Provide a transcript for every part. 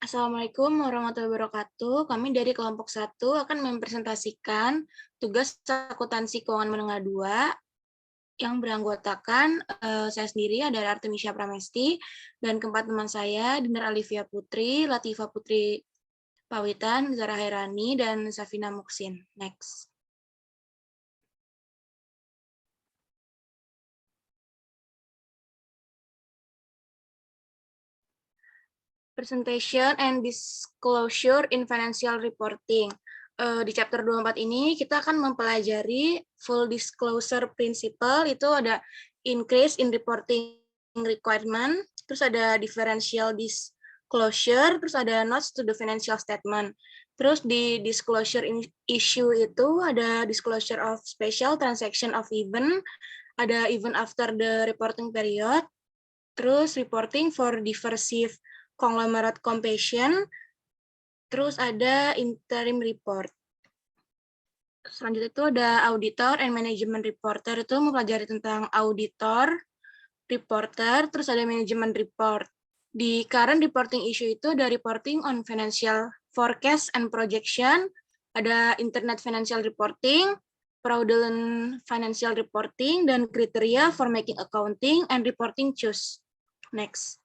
Assalamualaikum warahmatullahi wabarakatuh. Kami dari kelompok 1 akan mempresentasikan tugas akuntansi keuangan menengah 2 yang beranggotakan saya sendiri adalah Artemisia Pramesti dan keempat teman saya Dinar Alivia Putri, Latifah Putri Pawitan, Zara Hairani, dan Safina Muksin. Next. Presentation and Disclosure in Financial Reporting. Di chapter 24 ini kita akan mempelajari full disclosure principle, itu ada increase in reporting requirement, terus ada differential disclosure, terus ada notes to the financial statement. Terus di disclosure issue itu ada disclosure of special transaction of event, ada event after the reporting period, terus reporting for diversive conglomerate compassion, terus ada interim report. Selanjutnya itu ada auditor and management reporter, itu mempelajari tentang auditor, reporter, terus ada management report. Di current reporting issue itu ada reporting on financial forecast and projection, ada internet financial reporting, fraudulent financial reporting, dan kriteria for making accounting and reporting choose. Next.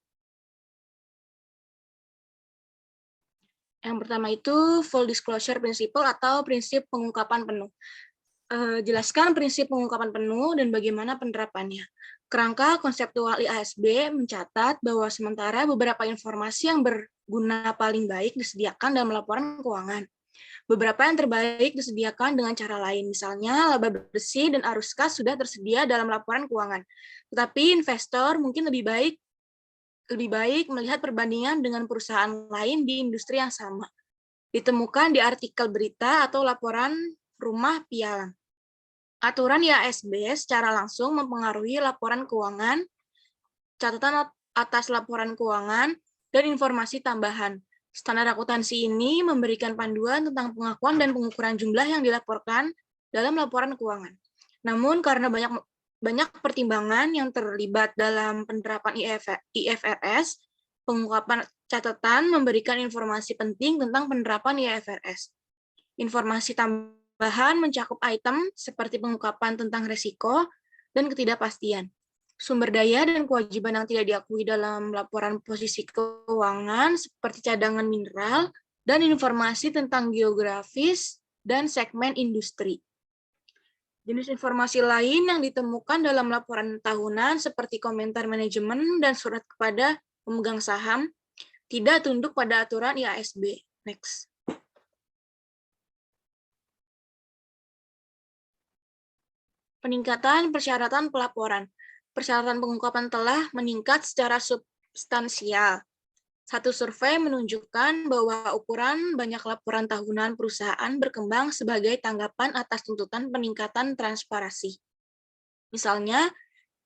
Yang pertama itu full disclosure principle atau prinsip pengungkapan penuh. Jelaskan prinsip pengungkapan penuh dan bagaimana penerapannya. Kerangka konseptual IASB mencatat bahwa sementara beberapa informasi yang berguna paling baik disediakan dalam laporan keuangan. Beberapa yang terbaik disediakan dengan cara lain, misalnya laba bersih dan arus kas sudah tersedia dalam laporan keuangan. Tetapi investor mungkin lebih baik melihat perbandingan dengan perusahaan lain di industri yang sama. Ditemukan di artikel berita atau laporan rumah pialang. Aturan IASB secara langsung mempengaruhi laporan keuangan, catatan atas laporan keuangan, dan informasi tambahan. Standar akuntansi ini memberikan panduan tentang pengakuan dan pengukuran jumlah yang dilaporkan dalam laporan keuangan. Namun karena banyak pertimbangan yang terlibat dalam penerapan IFRS, pengungkapan catatan memberikan informasi penting tentang penerapan IFRS. Informasi tambahan mencakup item seperti pengungkapan tentang risiko dan ketidakpastian, sumber daya dan kewajiban yang tidak diakui dalam laporan posisi keuangan seperti cadangan mineral, dan informasi tentang geografis dan segmen industri. Jenis informasi lain yang ditemukan dalam laporan tahunan seperti komentar manajemen dan surat kepada pemegang saham tidak tunduk pada aturan IASB. Next. Peningkatan persyaratan pelaporan. Persyaratan pengungkapan telah meningkat secara substansial. Satu survei menunjukkan bahwa ukuran banyak laporan tahunan perusahaan berkembang sebagai tanggapan atas tuntutan peningkatan transparansi. Misalnya,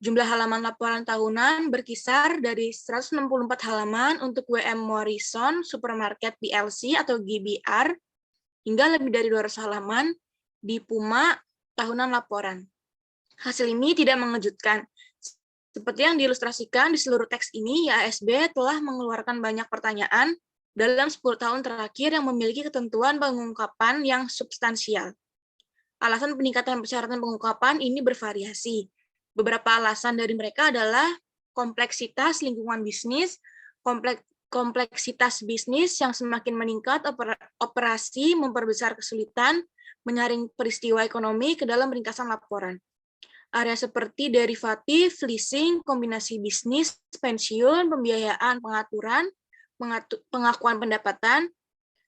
jumlah halaman laporan tahunan berkisar dari 164 halaman untuk WM Morrison Supermarket PLC atau GBR hingga lebih dari 200 halaman di Puma tahunan laporan. Hasil ini tidak mengejutkan. Seperti yang diilustrasikan di seluruh teks ini, IASB telah mengeluarkan banyak pertanyaan dalam 10 tahun terakhir yang memiliki ketentuan pengungkapan yang substansial. Alasan peningkatan persyaratan pengungkapan ini bervariasi. Beberapa alasan dari mereka adalah kompleksitas lingkungan bisnis, kompleksitas bisnis yang semakin meningkat, operasi memperbesar kesulitan menyaring peristiwa ekonomi ke dalam ringkasan laporan. Area seperti derivatif, leasing, kombinasi bisnis, pensiun, pembiayaan, pengaturan, pengakuan pendapatan,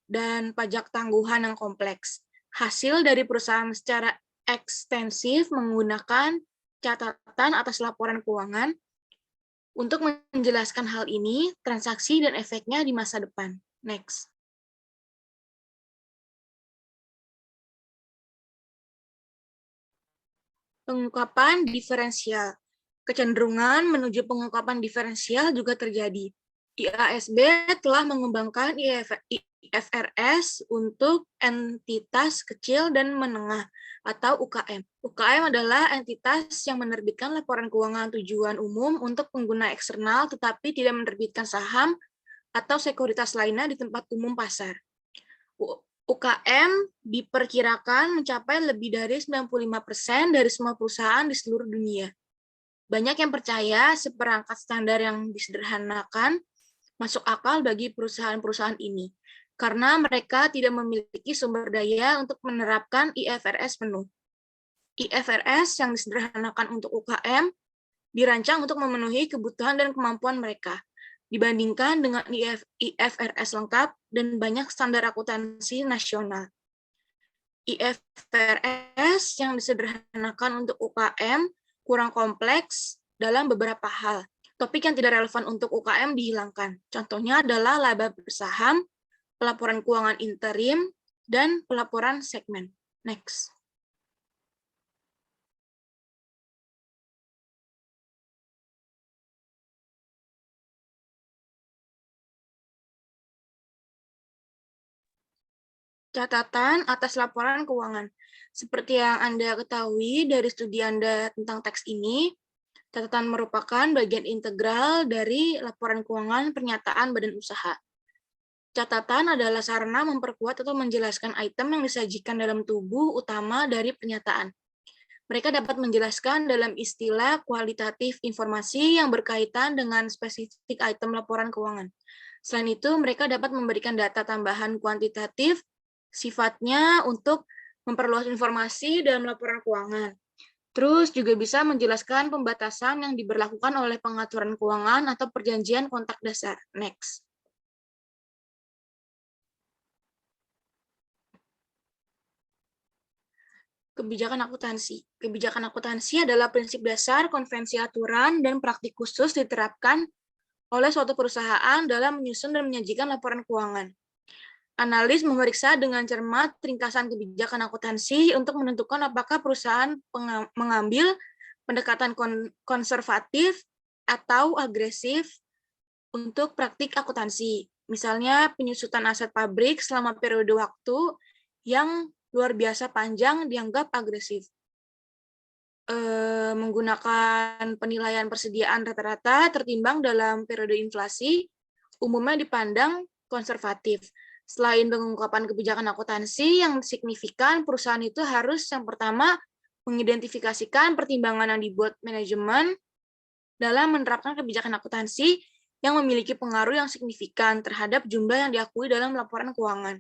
dan pajak tangguhan yang kompleks. Hasil dari perusahaan secara ekstensif menggunakan catatan atas laporan keuangan untuk menjelaskan hal ini, transaksi, dan efeknya di masa depan. Next. Pengungkapan diferensial. Kecenderungan menuju pengungkapan diferensial juga terjadi. IASB telah mengembangkan IFRS untuk entitas kecil dan menengah atau UKM. UKM adalah entitas yang menerbitkan laporan keuangan tujuan umum untuk pengguna eksternal tetapi tidak menerbitkan saham atau sekuritas lainnya di tempat umum pasar. UKM diperkirakan mencapai lebih dari 95% dari semua perusahaan di seluruh dunia. Banyak yang percaya seperangkat standar yang disederhanakan masuk akal bagi perusahaan-perusahaan ini, karena mereka tidak memiliki sumber daya untuk menerapkan IFRS penuh. IFRS yang disederhanakan untuk UKM dirancang untuk memenuhi kebutuhan dan kemampuan mereka, dibandingkan dengan IFRS lengkap dan banyak standar akuntansi nasional. IFRS yang disederhanakan untuk UKM kurang kompleks dalam beberapa hal. Topik yang tidak relevan untuk UKM dihilangkan. Contohnya adalah laba bersaham, pelaporan keuangan interim, dan pelaporan segmen. Next. Catatan atas laporan keuangan. Seperti yang Anda ketahui dari studi Anda tentang teks ini, catatan merupakan bagian integral dari laporan keuangan pernyataan badan usaha. Catatan adalah sarana memperkuat atau menjelaskan item yang disajikan dalam tubuh utama dari pernyataan. Mereka dapat menjelaskan dalam istilah kualitatif informasi yang berkaitan dengan spesifik item laporan keuangan. Selain itu, mereka dapat memberikan data tambahan kuantitatif sifatnya untuk memperluas informasi dalam laporan keuangan. Terus juga bisa menjelaskan pembatasan yang diberlakukan oleh pengaturan keuangan atau perjanjian kontak dasar. Next. Kebijakan akuntansi. Kebijakan akuntansi adalah prinsip dasar, konvensi aturan, dan praktik khusus diterapkan oleh suatu perusahaan dalam menyusun dan menyajikan laporan keuangan. Analis memeriksa dengan cermat ringkasan kebijakan akuntansi untuk menentukan apakah perusahaan mengambil pendekatan konservatif atau agresif untuk praktik akuntansi. Misalnya penyusutan aset pabrik selama periode waktu yang luar biasa panjang dianggap agresif. Menggunakan penilaian persediaan rata-rata tertimbang dalam periode inflasi, umumnya dipandang konservatif. Selain pengungkapan kebijakan akuntansi yang signifikan, perusahaan itu harus yang pertama mengidentifikasikan pertimbangan yang dibuat manajemen dalam menerapkan kebijakan akuntansi yang memiliki pengaruh yang signifikan terhadap jumlah yang diakui dalam laporan keuangan.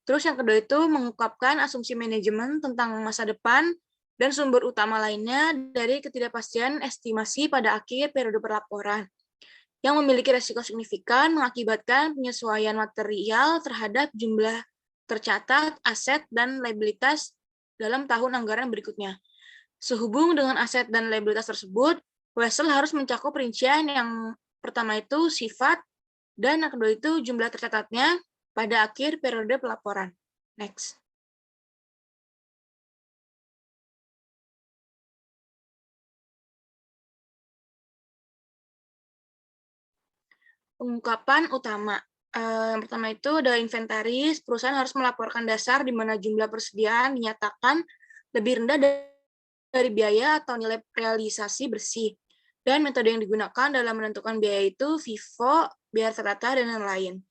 Terus yang kedua itu mengungkapkan asumsi manajemen tentang masa depan dan sumber utama lainnya dari ketidakpastian estimasi pada akhir periode pelaporan yang memiliki resiko signifikan mengakibatkan penyesuaian material terhadap jumlah tercatat, aset, dan liabilitas dalam tahun anggaran berikutnya. Sehubung dengan aset dan liabilitas tersebut, Wesel harus mencakup rincian yang pertama itu sifat, dan yang kedua itu jumlah tercatatnya pada akhir periode pelaporan. Next. Pengungkapan utama. Yang pertama itu ada inventaris. Perusahaan harus melaporkan dasar di mana jumlah persediaan dinyatakan lebih rendah dari biaya atau nilai realisasi bersih. Dan metode yang digunakan dalam menentukan biaya itu FIFO, biaya rata dan lain-lain.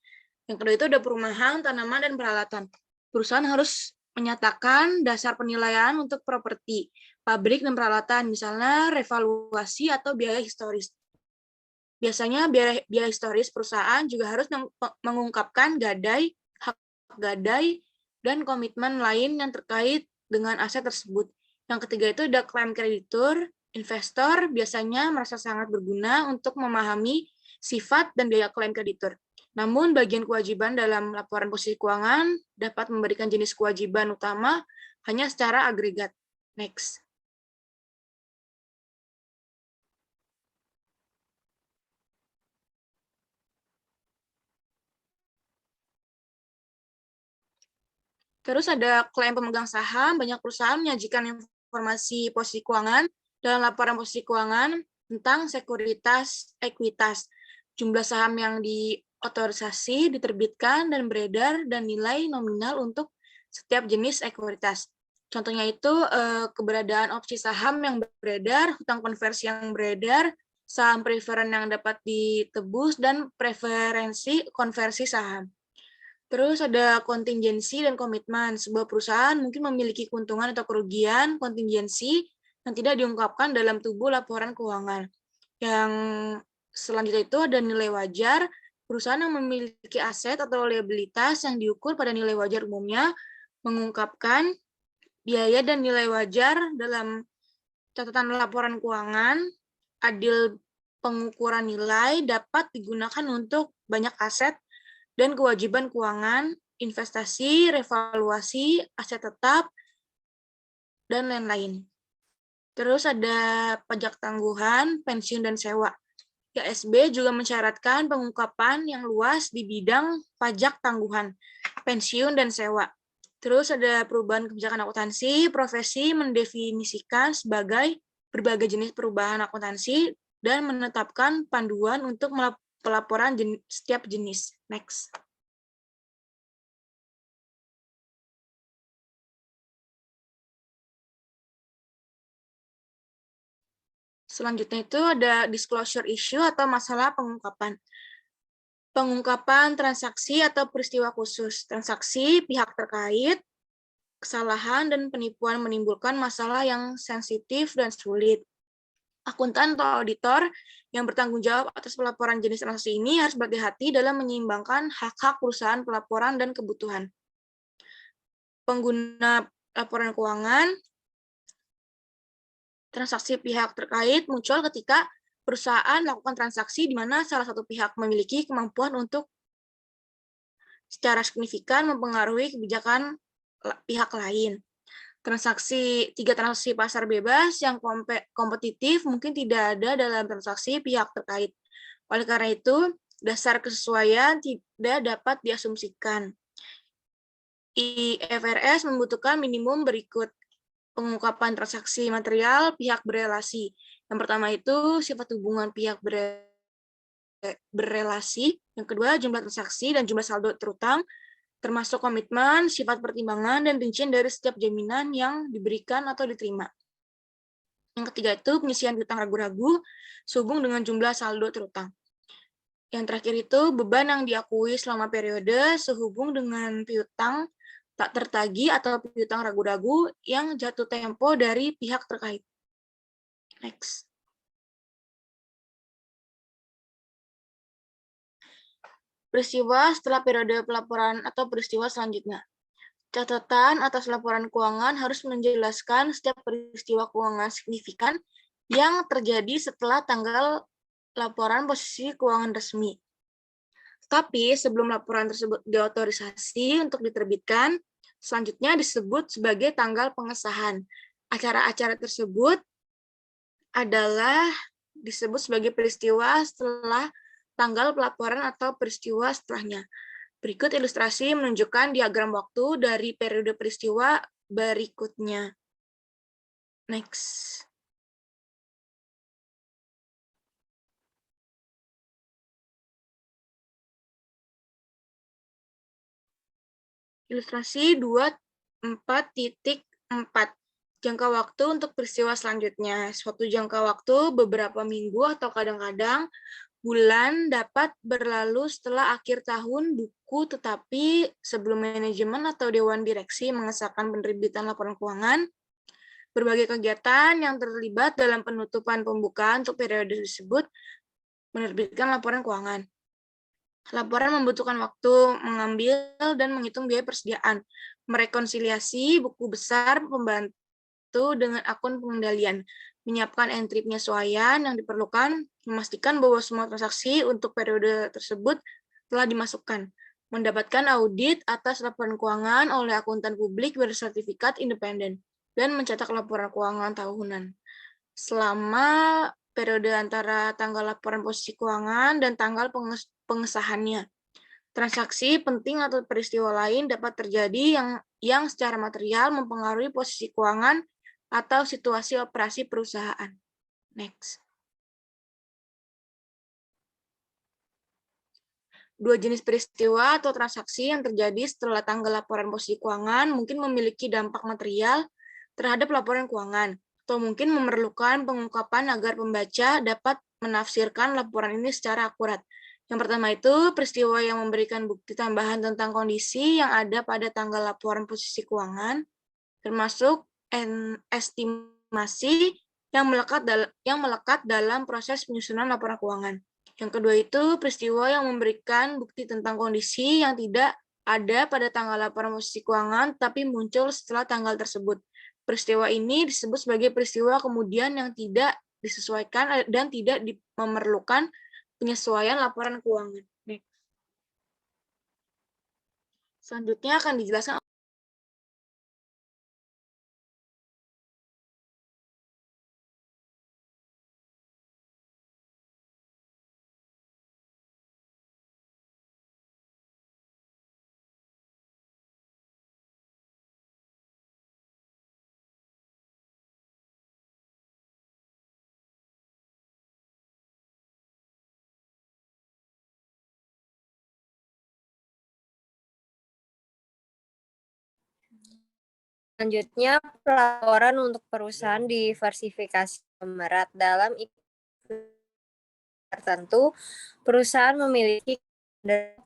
Yang kedua itu ada perumahan, tanaman, dan peralatan. Perusahaan harus menyatakan dasar penilaian untuk properti, pabrik, dan peralatan, misalnya revaluasi atau biaya historis. Biasanya biaya historis perusahaan juga harus mengungkapkan gadai, hak gadai, dan komitmen lain yang terkait dengan aset tersebut. Yang ketiga itu ada klaim kreditur. Investor biasanya merasa sangat berguna untuk memahami sifat dan biaya klaim kreditur. Namun bagian kewajiban dalam laporan posisi keuangan dapat memberikan jenis kewajiban utama hanya secara agregat. Next. Terus ada klaim pemegang saham, banyak perusahaan menyajikan informasi posisi keuangan dalam laporan posisi keuangan tentang sekuritas ekuitas, jumlah saham yang diotorisasi, diterbitkan, dan beredar, dan nilai nominal untuk setiap jenis ekuitas. Contohnya itu keberadaan opsi saham yang beredar, hutang konversi yang beredar, saham preferen yang dapat ditebus, dan preferensi konversi saham. Terus ada kontingensi dan komitmen. Sebuah perusahaan mungkin memiliki keuntungan atau kerugian kontingensi yang tidak diungkapkan dalam tubuh laporan keuangan. Yang selanjutnya itu ada nilai wajar. Perusahaan yang memiliki aset atau liabilitas yang diukur pada nilai wajar umumnya mengungkapkan biaya dan nilai wajar dalam catatan laporan keuangan. Adil pengukuran nilai dapat digunakan untuk banyak aset dan kewajiban keuangan, investasi, revaluasi, aset tetap, dan lain-lain. Terus ada pajak tangguhan, pensiun, dan sewa. IASB juga mensyaratkan pengungkapan yang luas di bidang pajak tangguhan, pensiun, dan sewa. Terus ada perubahan kebijakan akuntansi, profesi mendefinisikan sebagai berbagai jenis perubahan akuntansi dan menetapkan panduan untuk pelaporan setiap jenis. Next. Selanjutnya itu ada disclosure issue atau masalah pengungkapan. Pengungkapan transaksi atau peristiwa khusus. Transaksi pihak terkait, kesalahan dan penipuan menimbulkan masalah yang sensitif dan sulit. Akuntan atau auditor yang bertanggung jawab atas pelaporan jenis transaksi ini harus berhati-hati dalam menyeimbangkan hak-hak perusahaan pelaporan dan kebutuhan pengguna laporan keuangan. Transaksi pihak terkait muncul ketika perusahaan melakukan transaksi di mana salah satu pihak memiliki kemampuan untuk secara signifikan mempengaruhi kebijakan pihak lain. Tiga transaksi pasar bebas yang kompetitif mungkin tidak ada dalam transaksi pihak terkait. Oleh karena itu, dasar kesesuaian tidak dapat diasumsikan. IFRS membutuhkan minimum berikut. Pengungkapan transaksi material pihak berelasi. Yang pertama itu sifat hubungan pihak berelasi. Yang kedua, jumlah transaksi dan jumlah saldo terutang, termasuk komitmen, sifat pertimbangan, dan rincian dari setiap jaminan yang diberikan atau diterima. Yang ketiga itu penyisian piutang ragu-ragu sehubung dengan jumlah saldo terutang. Yang terakhir itu beban yang diakui selama periode sehubung dengan piutang tak tertagih atau piutang ragu-ragu yang jatuh tempo dari pihak terkait. Next. Peristiwa setelah periode pelaporan atau peristiwa selanjutnya. Catatan atas laporan keuangan harus menjelaskan setiap peristiwa keuangan signifikan yang terjadi setelah tanggal laporan posisi keuangan resmi. Tapi sebelum laporan tersebut diotorisasi untuk diterbitkan, selanjutnya disebut sebagai tanggal pengesahan. Acara-acara tersebut adalah disebut sebagai peristiwa setelah tanggal pelaporan atau peristiwa setelahnya. Berikut ilustrasi menunjukkan diagram waktu dari periode peristiwa berikutnya. Next. Ilustrasi 24.4. Jangka waktu untuk peristiwa selanjutnya. Suatu jangka waktu beberapa minggu atau kadang-kadang bulan dapat berlalu setelah akhir tahun buku, tetapi sebelum manajemen atau dewan direksi mengesahkan penerbitan laporan keuangan, berbagai kegiatan yang terlibat dalam penutupan pembukaan untuk periode tersebut menerbitkan laporan keuangan. Laporan membutuhkan waktu mengambil dan menghitung biaya persediaan, merekonsiliasi buku besar pembantu dengan akun pengendalian, menyiapkan entry penyesuaian yang diperlukan, memastikan bahwa semua transaksi untuk periode tersebut telah dimasukkan, mendapatkan audit atas laporan keuangan oleh akuntan publik bersertifikat independen, dan mencetak laporan keuangan tahunan. Selama periode antara tanggal laporan posisi keuangan dan tanggal pengesahannya. Transaksi penting atau peristiwa lain dapat terjadi yang secara material mempengaruhi posisi keuangan atau situasi operasi perusahaan. Next. Dua jenis peristiwa atau transaksi yang terjadi setelah tanggal laporan posisi keuangan mungkin memiliki dampak material terhadap laporan keuangan. atau mungkin memerlukan pengungkapan agar pembaca dapat menafsirkan laporan ini secara akurat. Yang pertama itu peristiwa yang memberikan bukti tambahan tentang kondisi yang ada pada tanggal laporan posisi keuangan, termasuk estimasi yang melekat dalam proses penyusunan laporan keuangan. Yang kedua itu peristiwa yang memberikan bukti tentang kondisi yang tidak ada pada tanggal laporan posisi keuangan, tapi muncul setelah tanggal tersebut. Peristiwa ini disebut sebagai peristiwa kemudian yang tidak disesuaikan dan tidak memerlukan penyesuaian laporan keuangan. Selanjutnya akan dijelaskan Selanjutnya, pelaporan untuk perusahaan diversifikasi berat. Dalam tertentu, perusahaan memiliki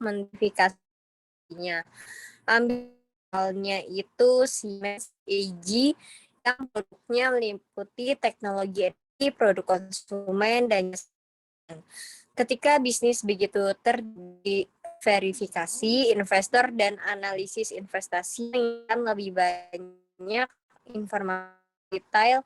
modifikasinya. Ambilnya itu Siemens AG yang produknya meliputi teknologi produk konsumen dan ketika bisnis begitu terverifikasi, investor dan analisis investasi yang lebih banyak informasi detail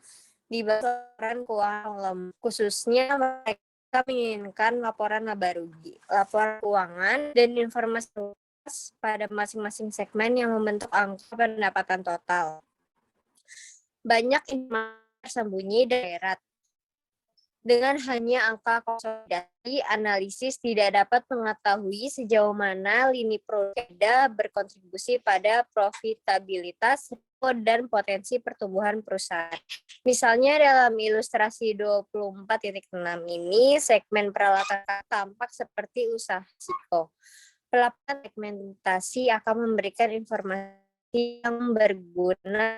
di laporan keuangan, khususnya mereka menginginkan laporan laba rugi, laporan keuangan, dan informasi pada masing-masing segmen yang membentuk angka pendapatan total. Banyak informasi tersembunyi daerah. Dengan hanya angka konsolidasi, analisis tidak dapat mengetahui sejauh mana lini produk berkontribusi pada profitabilitas dan potensi pertumbuhan perusahaan. Misalnya dalam ilustrasi 24.6 ini, segmen peralatan tampak seperti usaha risiko. Pelaporan segmentasi akan memberikan informasi yang berguna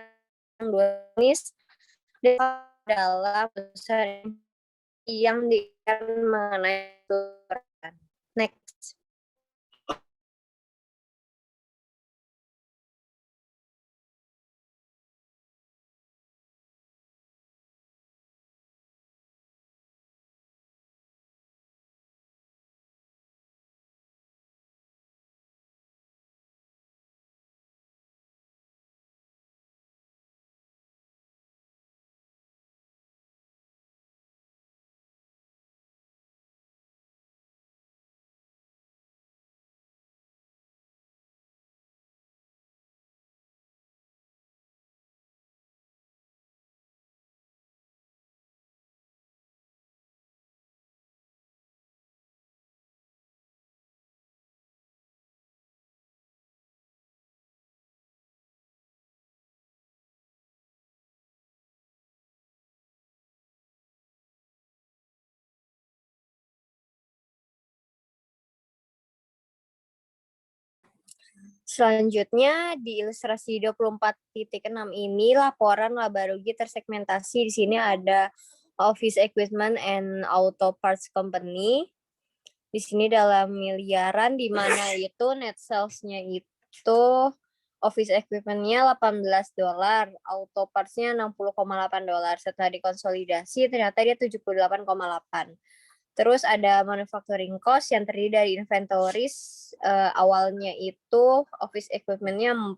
dalam usaha yang mengenai aturan. Next. Selanjutnya di ilustrasi 24.6 ini laporan laba rugi tersegmentasi. Di sini ada Office Equipment and Auto Parts Company. Di sini dalam miliaran, di mana itu net sales-nya itu Office Equipment-nya $18, Auto Parts-nya $60,8. Setelah dikonsolidasi ternyata dia 78,8. Terus ada manufacturing cost yang terdiri dari inventories, awalnya itu Office Equipment-nya $4,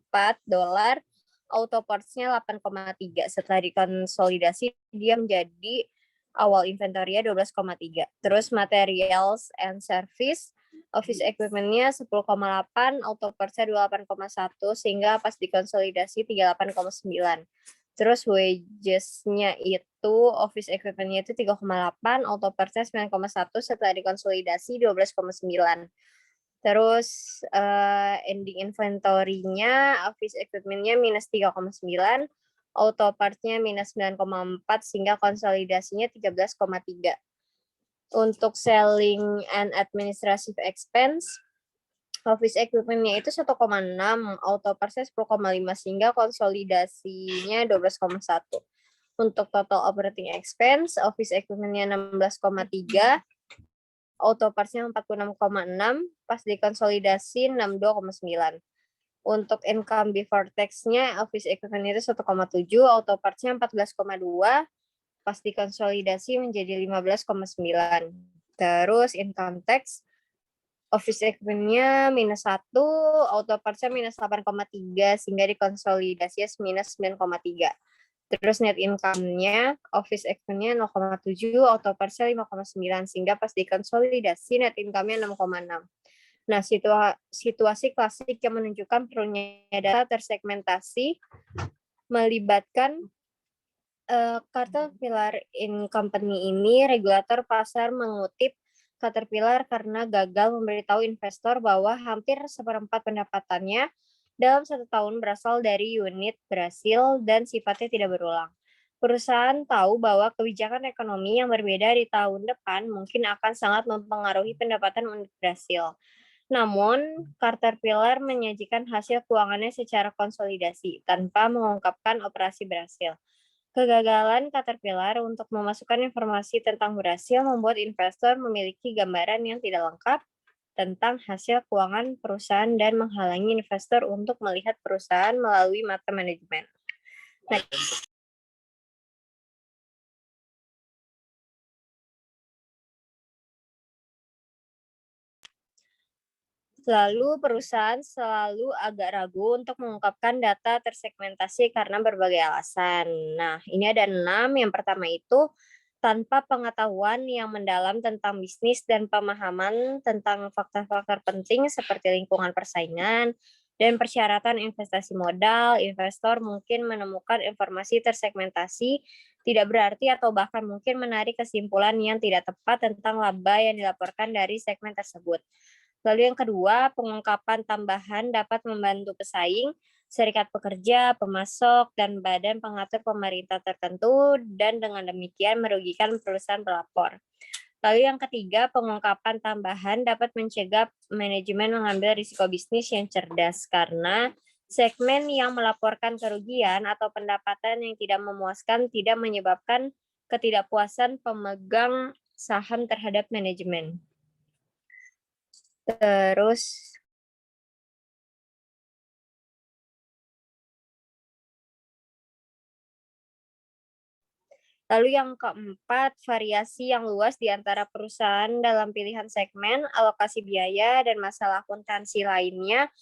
Auto Parts-nya 8,3. Setelah dikonsolidasi dia menjadi awal inventory-nya 12,3. Terus materials and service, Office Equipment-nya 10,8, Auto Parts-nya 28,1, sehingga pas dikonsolidasi 38,9. Terus wages-nya itu Office Equipment-nya itu 3,8, Auto Parts-nya 9,1, setelah dikonsolidasi 12,9. Terus ending inventory-nya Office Equipment-nya minus 3,9, Auto Parts-nya minus 9,4, sehingga konsolidasinya 13,3. Untuk selling and administrative expense, Office Equipment-nya itu 1,6, Auto Parts-nya 10,5, sehingga konsolidasinya 12,1. Untuk total operating expense, office equipment-nya 16,3, auto parts-nya 46,6, pas dikonsolidasi 62,9. Untuk income before tax-nya, office equipment itu 1,7, auto parts-nya 14,2, pas dikonsolidasi menjadi 15,9. Terus income tax, office equipment-nya -1, auto parts-nya -8,3, sehingga dikonsolidasi minus 9,3. Terus net income-nya, office equipment-nya 0,7, auto parts-nya 5,9, sehingga pas dikonsolidasi net income-nya 6,6. Nah, situasi klasik yang menunjukkan perlunya data tersegmentasi melibatkan Caterpillar in Company ini, regulator pasar mengutip Caterpillar karena gagal memberitahu investor bahwa hampir seperempat pendapatannya dalam 1 tahun berasal dari unit Brasil dan sifatnya tidak berulang. Perusahaan tahu bahwa kebijakan ekonomi yang berbeda di tahun depan mungkin akan sangat mempengaruhi pendapatan unit Brasil. Namun, Caterpillar menyajikan hasil keuangannya secara konsolidasi tanpa mengungkapkan operasi Brasil. Kegagalan Caterpillar untuk memasukkan informasi tentang Brasil membuat investor memiliki gambaran yang tidak lengkap tentang hasil keuangan perusahaan dan menghalangi investor untuk melihat perusahaan melalui mata manajemen. Next. Lalu perusahaan selalu agak ragu untuk mengungkapkan data tersegmentasi karena berbagai alasan. Nah, ini ada 6. Yang pertama itu, tanpa pengetahuan yang mendalam tentang bisnis dan pemahaman tentang faktor-faktor penting seperti lingkungan persaingan dan persyaratan investasi modal, investor mungkin menemukan informasi tersegmentasi tidak berarti atau bahkan mungkin menarik kesimpulan yang tidak tepat tentang laba yang dilaporkan dari segmen tersebut. Lalu yang kedua, pengungkapan tambahan dapat membantu pesaing, serikat pekerja, pemasok, dan badan pengatur pemerintah tertentu, dan dengan demikian merugikan perusahaan pelapor. Lalu yang ketiga, pengungkapan tambahan dapat mencegah manajemen mengambil risiko bisnis yang cerdas, karena segmen yang melaporkan kerugian atau pendapatan yang tidak memuaskan tidak menyebabkan ketidakpuasan pemegang saham terhadap manajemen. Terus lalu yang keempat, variasi yang luas di antara perusahaan dalam pilihan segmen, alokasi biaya, dan masalah akuntansi lainnya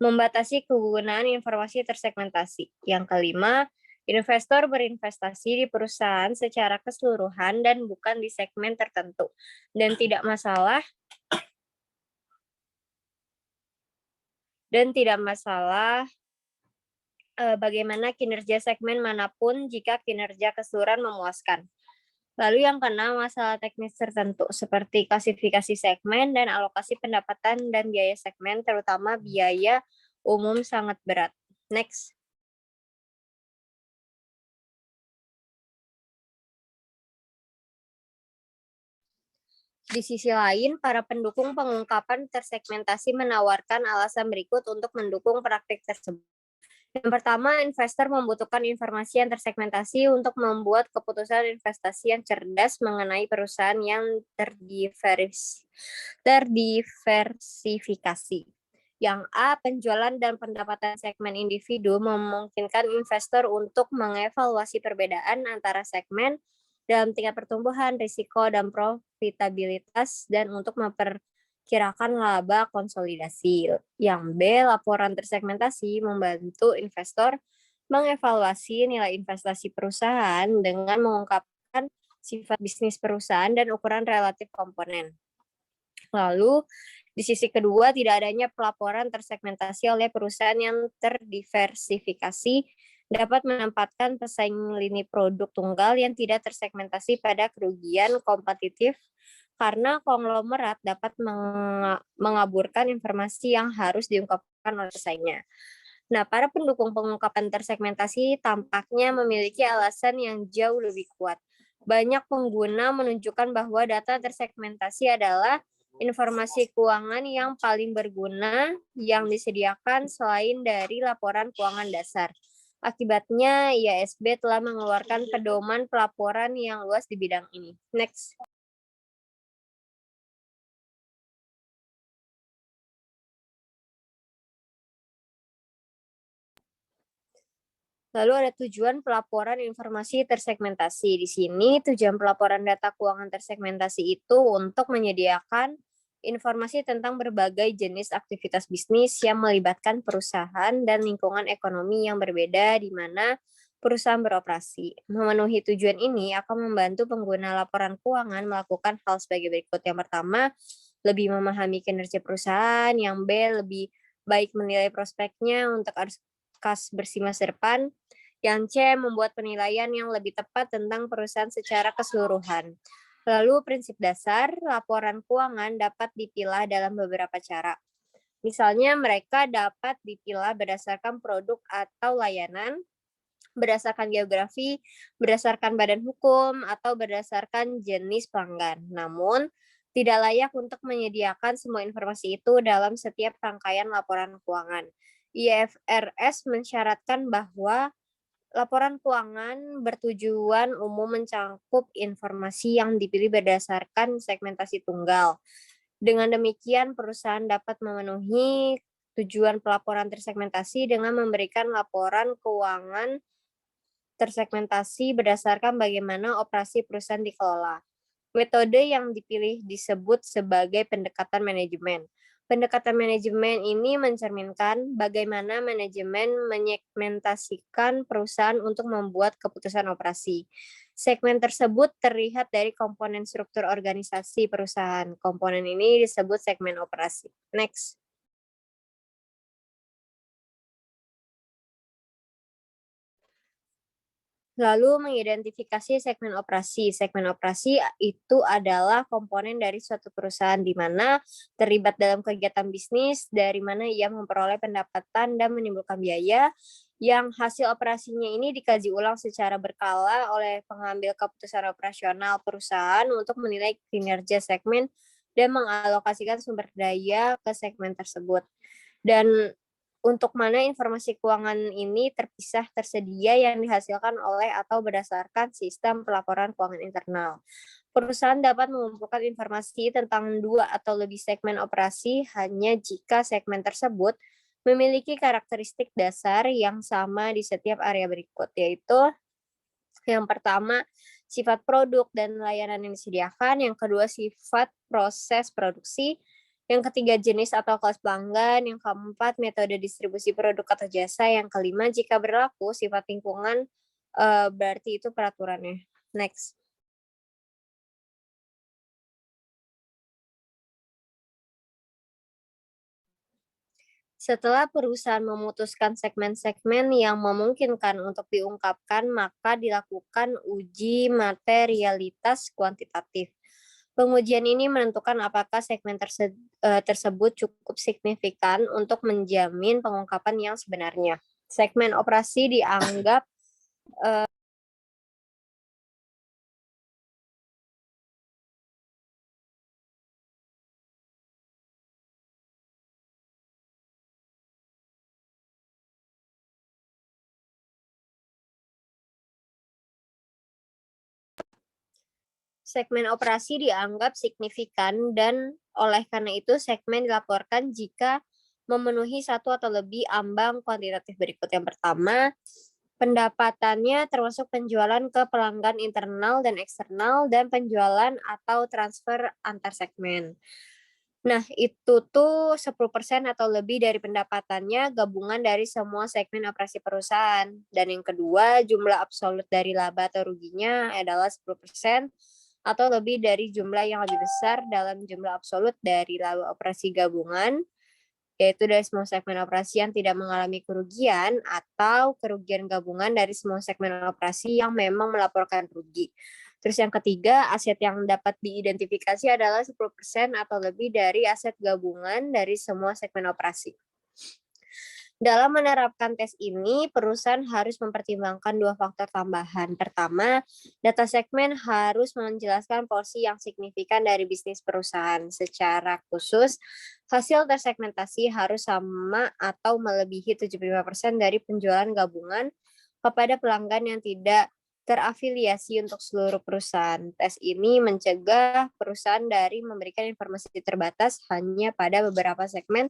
membatasi kegunaan informasi tersegmentasi. Yang kelima, investor berinvestasi di perusahaan secara keseluruhan dan bukan di segmen tertentu. Dan tidak masalah bagaimana kinerja segmen manapun jika kinerja keseluruhan memuaskan. Lalu yang keenam, masalah teknis tertentu seperti klasifikasi segmen dan alokasi pendapatan dan biaya segmen, terutama biaya umum sangat berat. Next. Di sisi lain, para pendukung pengungkapan tersegmentasi menawarkan alasan berikut untuk mendukung praktik tersebut. Yang pertama, investor membutuhkan informasi yang tersegmentasi untuk membuat keputusan investasi yang cerdas mengenai perusahaan yang terdiversifikasi. Yang A, penjualan dan pendapatan segmen individu memungkinkan investor untuk mengevaluasi perbedaan antara segmen dalam tingkat pertumbuhan, risiko, dan profitabilitas, dan untuk memperkirakan laba konsolidasi. Yang B, laporan tersegmentasi membantu investor mengevaluasi nilai investasi perusahaan dengan mengungkapkan sifat bisnis perusahaan dan ukuran relatif komponen. Lalu, di sisi kedua, tidak adanya pelaporan tersegmentasi oleh perusahaan yang terdiversifikasi dapat menempatkan pesaing lini produk tunggal yang tidak tersegmentasi pada kerugian kompetitif karena konglomerat dapat mengaburkan informasi yang harus diungkapkan oleh pesaingnya. Nah, para pendukung pengungkapan tersegmentasi tampaknya memiliki alasan yang jauh lebih kuat. Banyak pengguna menunjukkan bahwa data tersegmentasi adalah informasi keuangan yang paling berguna yang disediakan selain dari laporan keuangan dasar. Akibatnya, IASB telah mengeluarkan pedoman pelaporan yang luas di bidang ini. Next. Lalu ada tujuan pelaporan informasi tersegmentasi. Di sini tujuan pelaporan data keuangan tersegmentasi itu untuk menyediakan informasi tentang berbagai jenis aktivitas bisnis yang melibatkan perusahaan dan lingkungan ekonomi yang berbeda di mana perusahaan beroperasi. Memenuhi tujuan ini akan membantu pengguna laporan keuangan melakukan hal sebagai berikut. Yang pertama, lebih memahami kinerja perusahaan. Yang B, lebih baik menilai prospeknya untuk kas bersih masa depan. Yang C, membuat penilaian yang lebih tepat tentang perusahaan secara keseluruhan. Lalu prinsip dasar, laporan keuangan dapat dipilah dalam beberapa cara. Misalnya mereka dapat dipilah berdasarkan produk atau layanan, berdasarkan geografi, berdasarkan badan hukum, atau berdasarkan jenis pelanggan. Namun, tidak layak untuk menyediakan semua informasi itu dalam setiap rangkaian laporan keuangan. IFRS mensyaratkan bahwa laporan keuangan bertujuan umum mencakup informasi yang dipilih berdasarkan segmentasi tunggal. Dengan demikian, perusahaan dapat memenuhi tujuan pelaporan tersegmentasi dengan memberikan laporan keuangan tersegmentasi berdasarkan bagaimana operasi perusahaan dikelola. Metode yang dipilih disebut sebagai pendekatan manajemen. Pendekatan manajemen ini mencerminkan bagaimana manajemen menyegmentasikan perusahaan untuk membuat keputusan operasi. Segmen tersebut terlihat dari komponen struktur organisasi perusahaan. Komponen ini disebut segmen operasi. Next. Lalu mengidentifikasi segmen operasi. Segmen operasi itu adalah komponen dari suatu perusahaan di mana terlibat dalam kegiatan bisnis, dari mana ia memperoleh pendapatan dan menimbulkan biaya, yang hasil operasinya ini dikaji ulang secara berkala oleh pengambil keputusan operasional perusahaan untuk menilai kinerja segmen dan mengalokasikan sumber daya ke segmen tersebut. Dan untuk mana informasi keuangan ini tersedia yang dihasilkan oleh atau berdasarkan sistem pelaporan keuangan internal. Perusahaan dapat mengumpulkan informasi tentang 2 atau lebih segmen operasi hanya jika segmen tersebut memiliki karakteristik dasar yang sama di setiap area berikut, yaitu yang pertama, sifat produk dan layanan yang disediakan. Yang kedua, sifat proses produksi. Yang ketiga, jenis atau kelas pelanggan. Yang keempat, metode distribusi produk atau jasa. Yang kelima, jika berlaku, sifat lingkungan, berarti itu peraturannya. Next. Setelah perusahaan memutuskan segmen-segmen yang memungkinkan untuk diungkapkan, maka dilakukan uji materialitas kuantitatif. Pengujian ini menentukan apakah segmen tersebut cukup signifikan untuk menjamin pengungkapan yang sebenarnya. Segmen operasi dianggap segmen operasi dianggap signifikan dan oleh karena itu segmen dilaporkan jika memenuhi satu atau lebih ambang kuantitatif berikut. Yang pertama, pendapatannya termasuk penjualan ke pelanggan internal dan eksternal dan penjualan atau transfer antar segmen. Nah, itu tuh 10% atau lebih dari pendapatannya gabungan dari semua segmen operasi perusahaan. Dan yang kedua, jumlah absolut dari laba atau ruginya adalah 10% atau lebih dari jumlah yang lebih besar dalam jumlah absolut dari laba operasi gabungan, yaitu dari semua segmen operasi yang tidak mengalami kerugian atau kerugian gabungan dari semua segmen operasi yang memang melaporkan rugi. Terus yang ketiga, aset yang dapat diidentifikasi adalah 10% atau lebih dari aset gabungan dari semua segmen operasi. Dalam menerapkan tes ini, perusahaan harus mempertimbangkan 2 faktor tambahan. Pertama, data segmen harus menjelaskan porsi yang signifikan dari bisnis perusahaan. Secara khusus, hasil tersegmentasi harus sama atau melebihi 75% dari penjualan gabungan kepada pelanggan yang tidak terafiliasi untuk seluruh perusahaan. Tes ini mencegah perusahaan dari memberikan informasi terbatas hanya pada beberapa segmen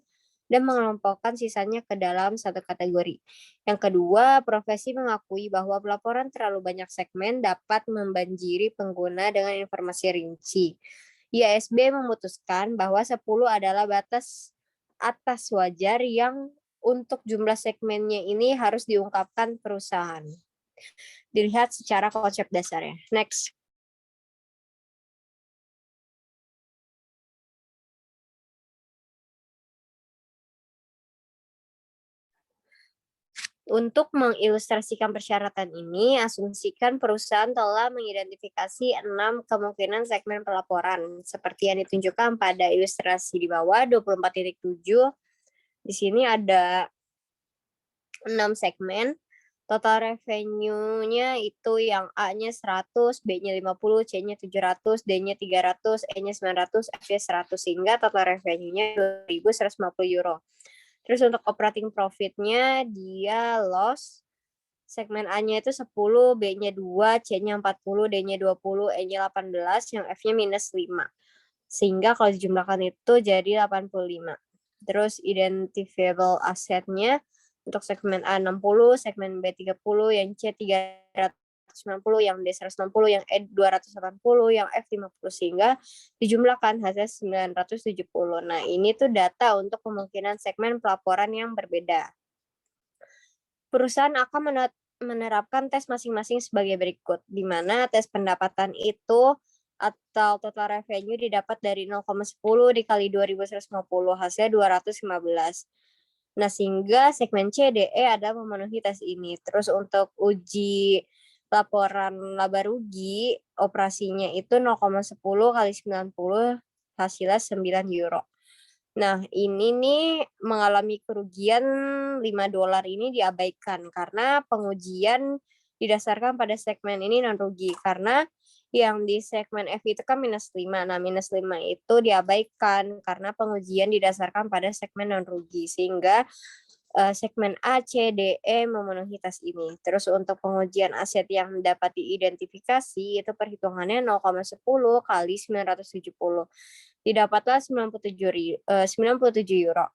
dan mengelompokkan sisanya ke dalam satu kategori. Yang kedua, profesi mengakui bahwa pelaporan terlalu banyak segmen dapat membanjiri pengguna dengan informasi rinci. IASB memutuskan bahwa 10 adalah batas atas wajar yang untuk jumlah segmennya ini harus diungkapkan perusahaan. Dilihat secara konsep dasarnya. Next. Untuk mengilustrasikan persyaratan ini, asumsikan perusahaan telah mengidentifikasi 6 kemungkinan segmen pelaporan, seperti yang ditunjukkan pada ilustrasi di bawah 24.7. Di sini ada 6 segmen. Total revenue-nya itu yang A-nya 100, B-nya 50, C-nya 700, D-nya 300, E-nya 900, F-nya 100, sehingga total revenue-nya 2.150 euro. Terus untuk operating profit-nya dia loss. Segmen A-nya itu 10, B-nya 2, C-nya 40, D-nya 20, E-nya 18, yang F-nya minus 5. Sehingga kalau dijumlahkan itu jadi 85. Terus identifiable asset-nya untuk segmen A 60, segmen B 30, yang C 390, yang D 160, yang E 280, yang F 50, sehingga dijumlahkan hasil 970. Nah, ini tuh data untuk kemungkinan segmen pelaporan yang berbeda. Perusahaan akan menerapkan tes masing-masing sebagai berikut, di mana tes pendapatan itu atau total revenue didapat dari 0,10 dikali 2.150, hasilnya 215. Nah, sehingga segmen C, D, E ada memenuhi tes ini. Terus untuk uji laporan laba rugi, operasinya itu 0,10 kali 90, hasilnya 9 euro. Nah, ini nih mengalami kerugian $5 ini diabaikan karena pengujian didasarkan pada segmen ini non rugi, karena yang di segmen F itu kan minus 5. Nah, minus 5 itu diabaikan karena pengujian didasarkan pada segmen non rugi, sehingga segmen A, C, D, E memenuhi tes ini. Terus untuk pengujian aset yang dapat diidentifikasi itu perhitungannya 0,10 kali 970. Didapatlah 97 euro.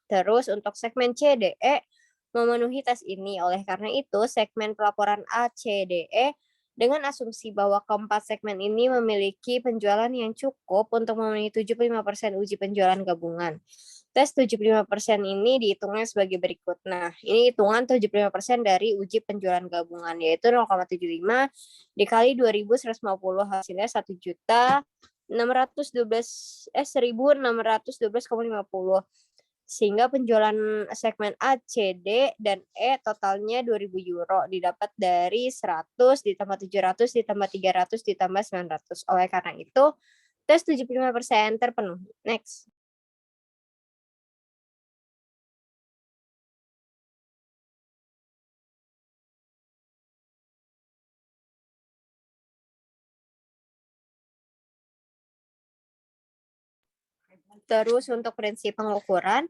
Terus untuk segmen C, D, E memenuhi tes ini. Oleh karena itu, segmen pelaporan A, C, D, E dengan asumsi bahwa keempat segmen ini memiliki penjualan yang cukup untuk memenuhi 75% uji penjualan gabungan. Tes 75% ini dihitungnya sebagai berikut. Nah, ini hitungan 75% dari uji penjualan gabungan, yaitu 0,75 dikali 2.150, hasilnya 1.612,50. Sehingga penjualan segmen A, C, D, dan E totalnya 2.000 euro. Didapat dari 100 ditambah 700 ditambah 300 ditambah 900. Oleh karena itu, tes 75% terpenuhi. Next. Terus untuk prinsip pengukuran,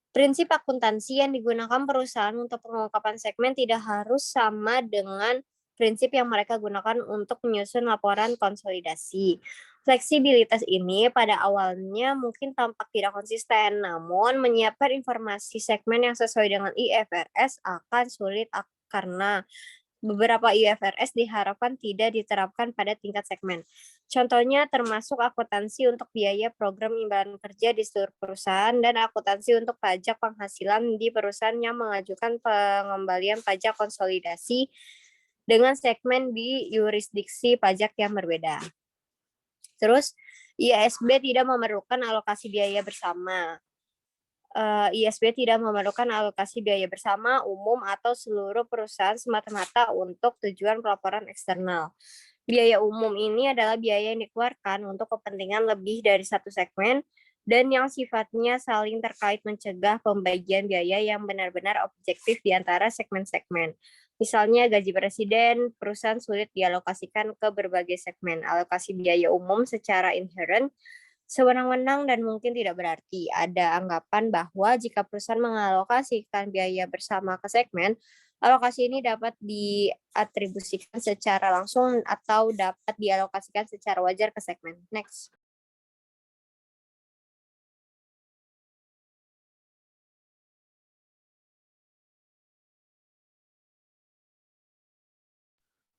prinsip akuntansi yang digunakan perusahaan untuk pengungkapan segmen tidak harus sama dengan prinsip yang mereka gunakan untuk menyusun laporan konsolidasi. Fleksibilitas ini pada awalnya mungkin tampak tidak konsisten, namun menyiapkan informasi segmen yang sesuai dengan IFRS akan sulit karena beberapa IFRS diharapkan tidak diterapkan pada tingkat segmen. Contohnya termasuk akuntansi untuk biaya program imbalan kerja di seluruh perusahaan dan akuntansi untuk pajak penghasilan di perusahaan yang mengajukan pengembalian pajak konsolidasi dengan segmen di yurisdiksi pajak yang berbeda. Terus, IASB tidak memerlukan alokasi biaya bersama. ISB tidak memerlukan alokasi biaya bersama, umum, atau seluruh perusahaan semata-mata untuk tujuan pelaporan eksternal. Biaya umum ini adalah biaya yang dikeluarkan untuk kepentingan lebih dari satu segmen dan yang sifatnya saling terkait mencegah pembagian biaya yang benar-benar objektif di antara segmen-segmen. Misalnya gaji presiden, perusahaan sulit dialokasikan ke berbagai segmen. Alokasi biaya umum secara inherent sewenang-wenang dan mungkin tidak berarti. Ada anggapan bahwa jika perusahaan mengalokasikan biaya bersama ke segmen, Alokasi ini dapat diatribusikan secara langsung atau dapat dialokasikan secara wajar ke segmen. Next.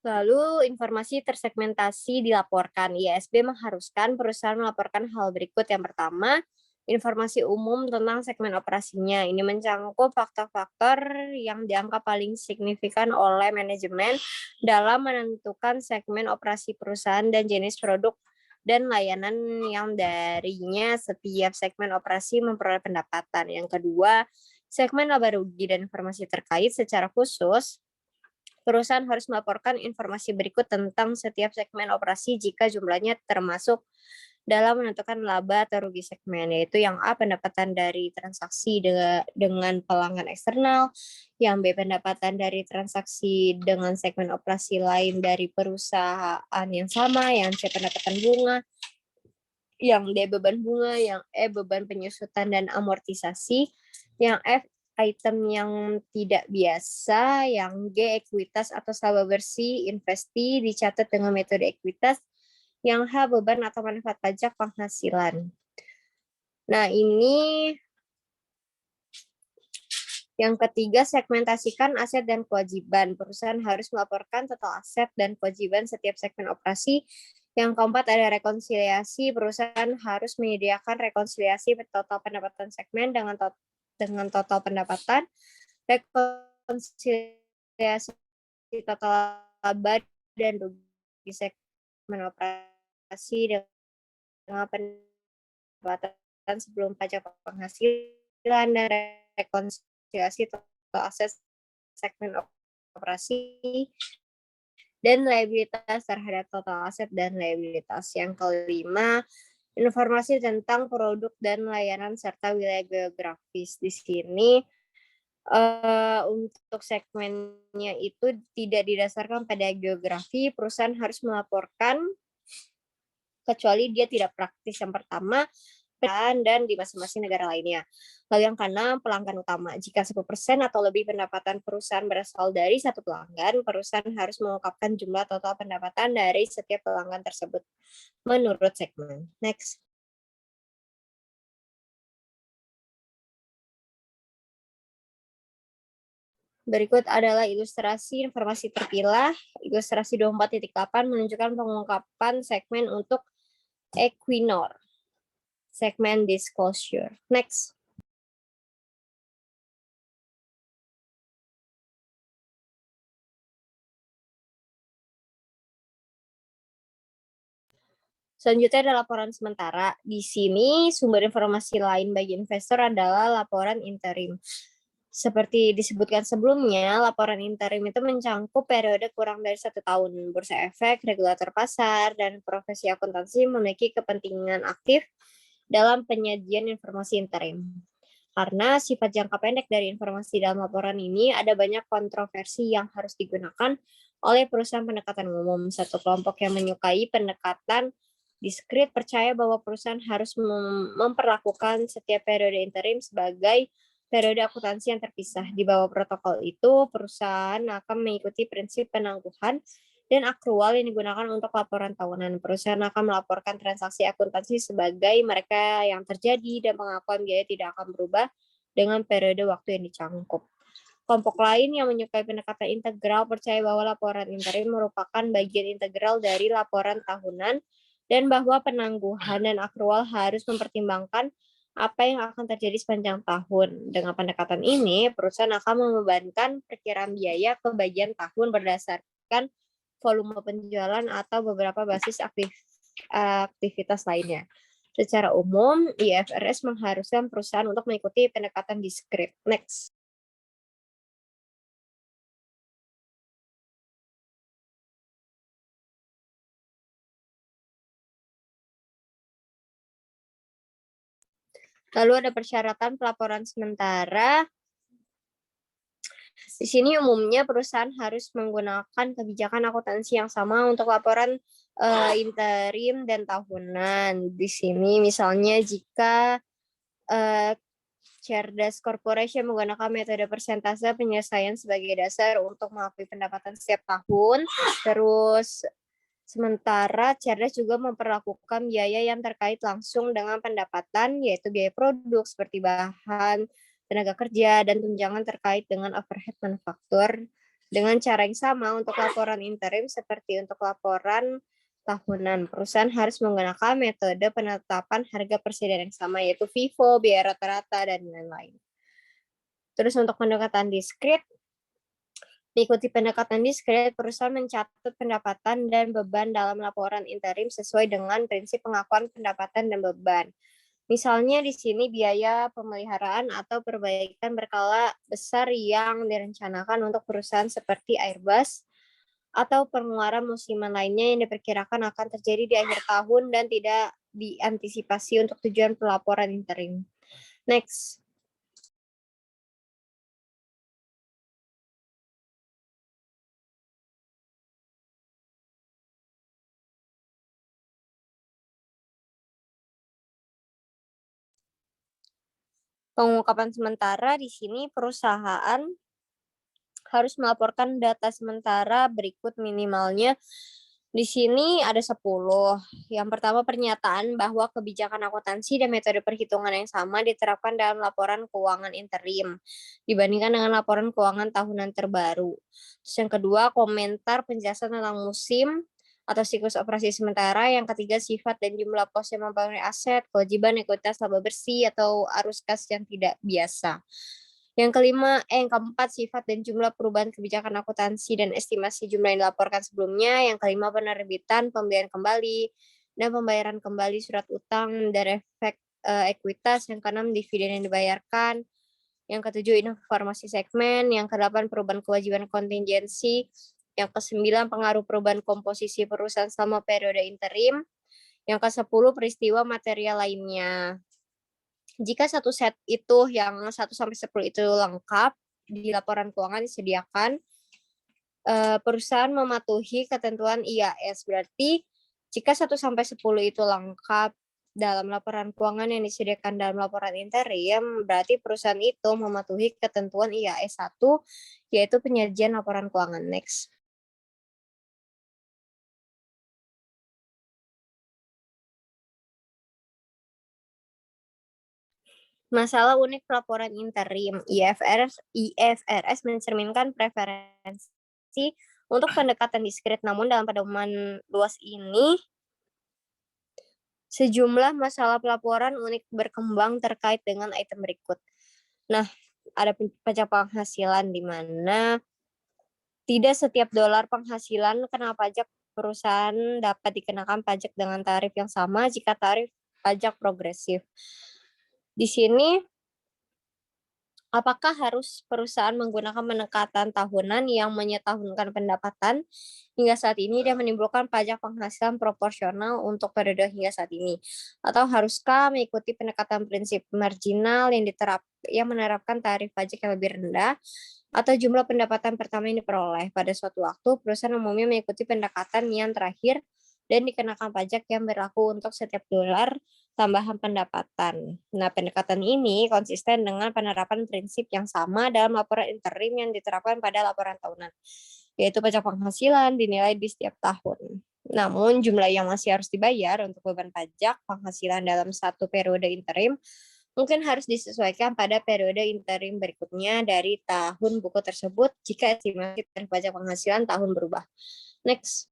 Lalu, informasi tersegmentasi dilaporkan. ISB mengharuskan perusahaan melaporkan hal berikut. Yang pertama, informasi umum tentang segmen operasinya. Ini mencakup faktor-faktor yang dianggap paling signifikan oleh manajemen dalam menentukan segmen operasi perusahaan dan jenis produk dan layanan yang darinya setiap segmen operasi memperoleh pendapatan. Yang kedua, segmen laba rugi dan informasi terkait secara khusus. Perusahaan harus melaporkan informasi berikut tentang setiap segmen operasi jika jumlahnya termasuk dalam menentukan laba atau rugi segmen, yaitu yang A, pendapatan dari transaksi dengan pelanggan eksternal, yang B, pendapatan dari transaksi dengan segmen operasi lain dari perusahaan yang sama, yang C, pendapatan bunga, yang D, beban bunga, yang E, beban penyusutan dan amortisasi, yang F, item yang tidak biasa, yang G, ekuitas atau laba bersih, investi dicatat dengan metode ekuitas, yang H, beban atau manfaat pajak penghasilan. Nah, ini yang ketiga, segmentasikan aset dan kewajiban. Perusahaan harus melaporkan total aset dan kewajiban setiap segmen operasi. Yang keempat, ada rekonsiliasi. Perusahaan harus menyediakan rekonsiliasi total pendapatan segmen dengan total pendapatan, rekonsiliasi total laba dan rugi segmen operasi dengan pendapatan sebelum pajak penghasilan, dan rekonsiliasi total aset segmen operasi dan liabilitas terhadap total aset dan liabilitas. Yang kelima, informasi tentang produk dan layanan serta wilayah geografis. Di sini untuk segmennya itu tidak didasarkan pada geografi, perusahaan harus melaporkan kecuali dia tidak praktis. Yang pertama, dan di masing-masing negara lainnya. Lalu yang keenam, pelanggan utama. Jika 10% atau lebih pendapatan perusahaan berasal dari satu pelanggan, perusahaan harus mengungkapkan jumlah total pendapatan dari setiap pelanggan tersebut menurut segmen. Next. Berikut adalah ilustrasi informasi terpilah. Ilustrasi 24.8 menunjukkan pengungkapan segmen untuk Equinor. Segmen disclosure. Next. Selanjutnya ada laporan sementara. Di sini sumber informasi lain bagi investor adalah laporan interim. Seperti disebutkan sebelumnya, laporan interim itu mencakup periode kurang dari 1 tahun. Bursa Efek, regulator pasar, dan profesi akuntansi memiliki kepentingan aktif dalam penyajian informasi interim. Karena sifat jangka pendek dari informasi dalam laporan ini, ada banyak kontroversi yang harus digunakan oleh perusahaan pendekatan umum. Satu kelompok yang menyukai pendekatan diskret percaya bahwa perusahaan harus memperlakukan setiap periode interim sebagai periode akuntansi yang terpisah. Di bawah protokol itu, perusahaan akan mengikuti prinsip penangguhan dan akrual yang digunakan untuk laporan tahunan. Perusahaan akan melaporkan transaksi akuntansi sebagai mereka yang terjadi dan pengakuan biaya tidak akan berubah dengan periode waktu yang dicangkup. Kelompok lain yang menyukai pendekatan integral percaya bahwa laporan interim merupakan bagian integral dari laporan tahunan dan bahwa penangguhan dan akrual harus mempertimbangkan apa yang akan terjadi sepanjang tahun. Dengan pendekatan ini, perusahaan akan membebankan perkiraan biaya ke bagian tahun berdasarkan volume penjualan atau beberapa basis aktivitas lainnya. Secara umum, IFRS mengharuskan perusahaan untuk mengikuti pendekatan diskret. Next. Lalu ada persyaratan pelaporan sementara. Di sini umumnya perusahaan harus menggunakan kebijakan akuntansi yang sama untuk laporan interim dan tahunan. Di sini misalnya jika Cerdas Corporation menggunakan metode persentase penyelesaian sebagai dasar untuk mengakui pendapatan setiap tahun. Terus sementara Cerdas juga memperlakukan biaya yang terkait langsung dengan pendapatan, yaitu biaya produk seperti bahan, tenaga kerja, dan tunjangan terkait dengan overhead manufaktur dengan cara yang sama untuk laporan interim seperti untuk laporan tahunan. Perusahaan harus menggunakan metode penetapan harga persediaan yang sama, yaitu FIFO, biaya rata-rata, dan lain-lain. Terus untuk pendekatan diskrit, diikuti pendekatan diskrit, perusahaan mencatat pendapatan dan beban dalam laporan interim sesuai dengan prinsip pengakuan pendapatan dan beban. Misalnya di sini biaya pemeliharaan atau perbaikan berkala besar yang direncanakan untuk perusahaan seperti Airbus, atau pengeluaran musiman lainnya yang diperkirakan akan terjadi di akhir tahun dan tidak diantisipasi untuk tujuan pelaporan interim. Next. Pengungkapan sementara di sini perusahaan harus melaporkan data sementara berikut minimalnya. Di sini ada 10. Yang pertama, pernyataan bahwa kebijakan akuntansi dan metode perhitungan yang sama diterapkan dalam laporan keuangan interim dibandingkan dengan laporan keuangan tahunan terbaru. Terus yang kedua, komentar penjelasan tentang musim atau siklus operasi sementara. Yang ketiga, sifat dan jumlah pos yang mempengaruhi aset, kewajiban, ekuitas, laba bersih, atau arus kas yang tidak biasa. Yang keempat, sifat dan jumlah perubahan kebijakan akuntansi dan estimasi jumlah yang dilaporkan sebelumnya. Yang kelima, penerbitan, pembelian kembali, dan pembayaran kembali surat utang dan efek ekuitas. Yang keenam, dividen yang dibayarkan. Yang ketujuh, informasi segmen. Yang kedelapan, perubahan kewajiban kontingensi. Yang kesembilan, pengaruh perubahan komposisi perusahaan selama periode interim. Yang ke-10, peristiwa material lainnya. Jika satu set itu yang 1 sampai 10 itu lengkap di laporan keuangan disediakan, perusahaan mematuhi ketentuan IAS. Berarti jika 1 sampai 10 itu lengkap dalam laporan keuangan yang disediakan dalam laporan interim, berarti perusahaan itu mematuhi ketentuan IAS 1, yaitu penyajian laporan keuangan. Next. Masalah unik pelaporan interim. IFRS mencerminkan preferensi untuk pendekatan diskrit, namun dalam pedoman luas ini, sejumlah masalah pelaporan unik berkembang terkait dengan item berikut. Nah, ada pajak penghasilan di mana tidak setiap dolar penghasilan kena pajak perusahaan dapat dikenakan pajak dengan tarif yang sama jika tarif pajak progresif. Di sini, apakah harus perusahaan menggunakan pendekatan tahunan yang menyetahunkan pendapatan hingga saat ini dan menimbulkan pajak penghasilan proporsional untuk periode hingga saat ini? Atau haruskah mengikuti pendekatan prinsip marginal yang menerapkan tarif pajak yang lebih rendah atau jumlah pendapatan pertama yang diperoleh pada suatu waktu? Perusahaan umumnya mengikuti pendekatan yang terakhir dan dikenakan pajak yang berlaku untuk setiap dolar tambahan pendapatan. Nah, pendekatan ini konsisten dengan penerapan prinsip yang sama dalam laporan interim yang diterapkan pada laporan tahunan, yaitu pajak penghasilan dinilai di setiap tahun. Namun, jumlah yang masih harus dibayar untuk beban pajak penghasilan dalam satu periode interim mungkin harus disesuaikan pada periode interim berikutnya dari tahun buku tersebut jika estimasi tarif pajak penghasilan tahun berubah. Next.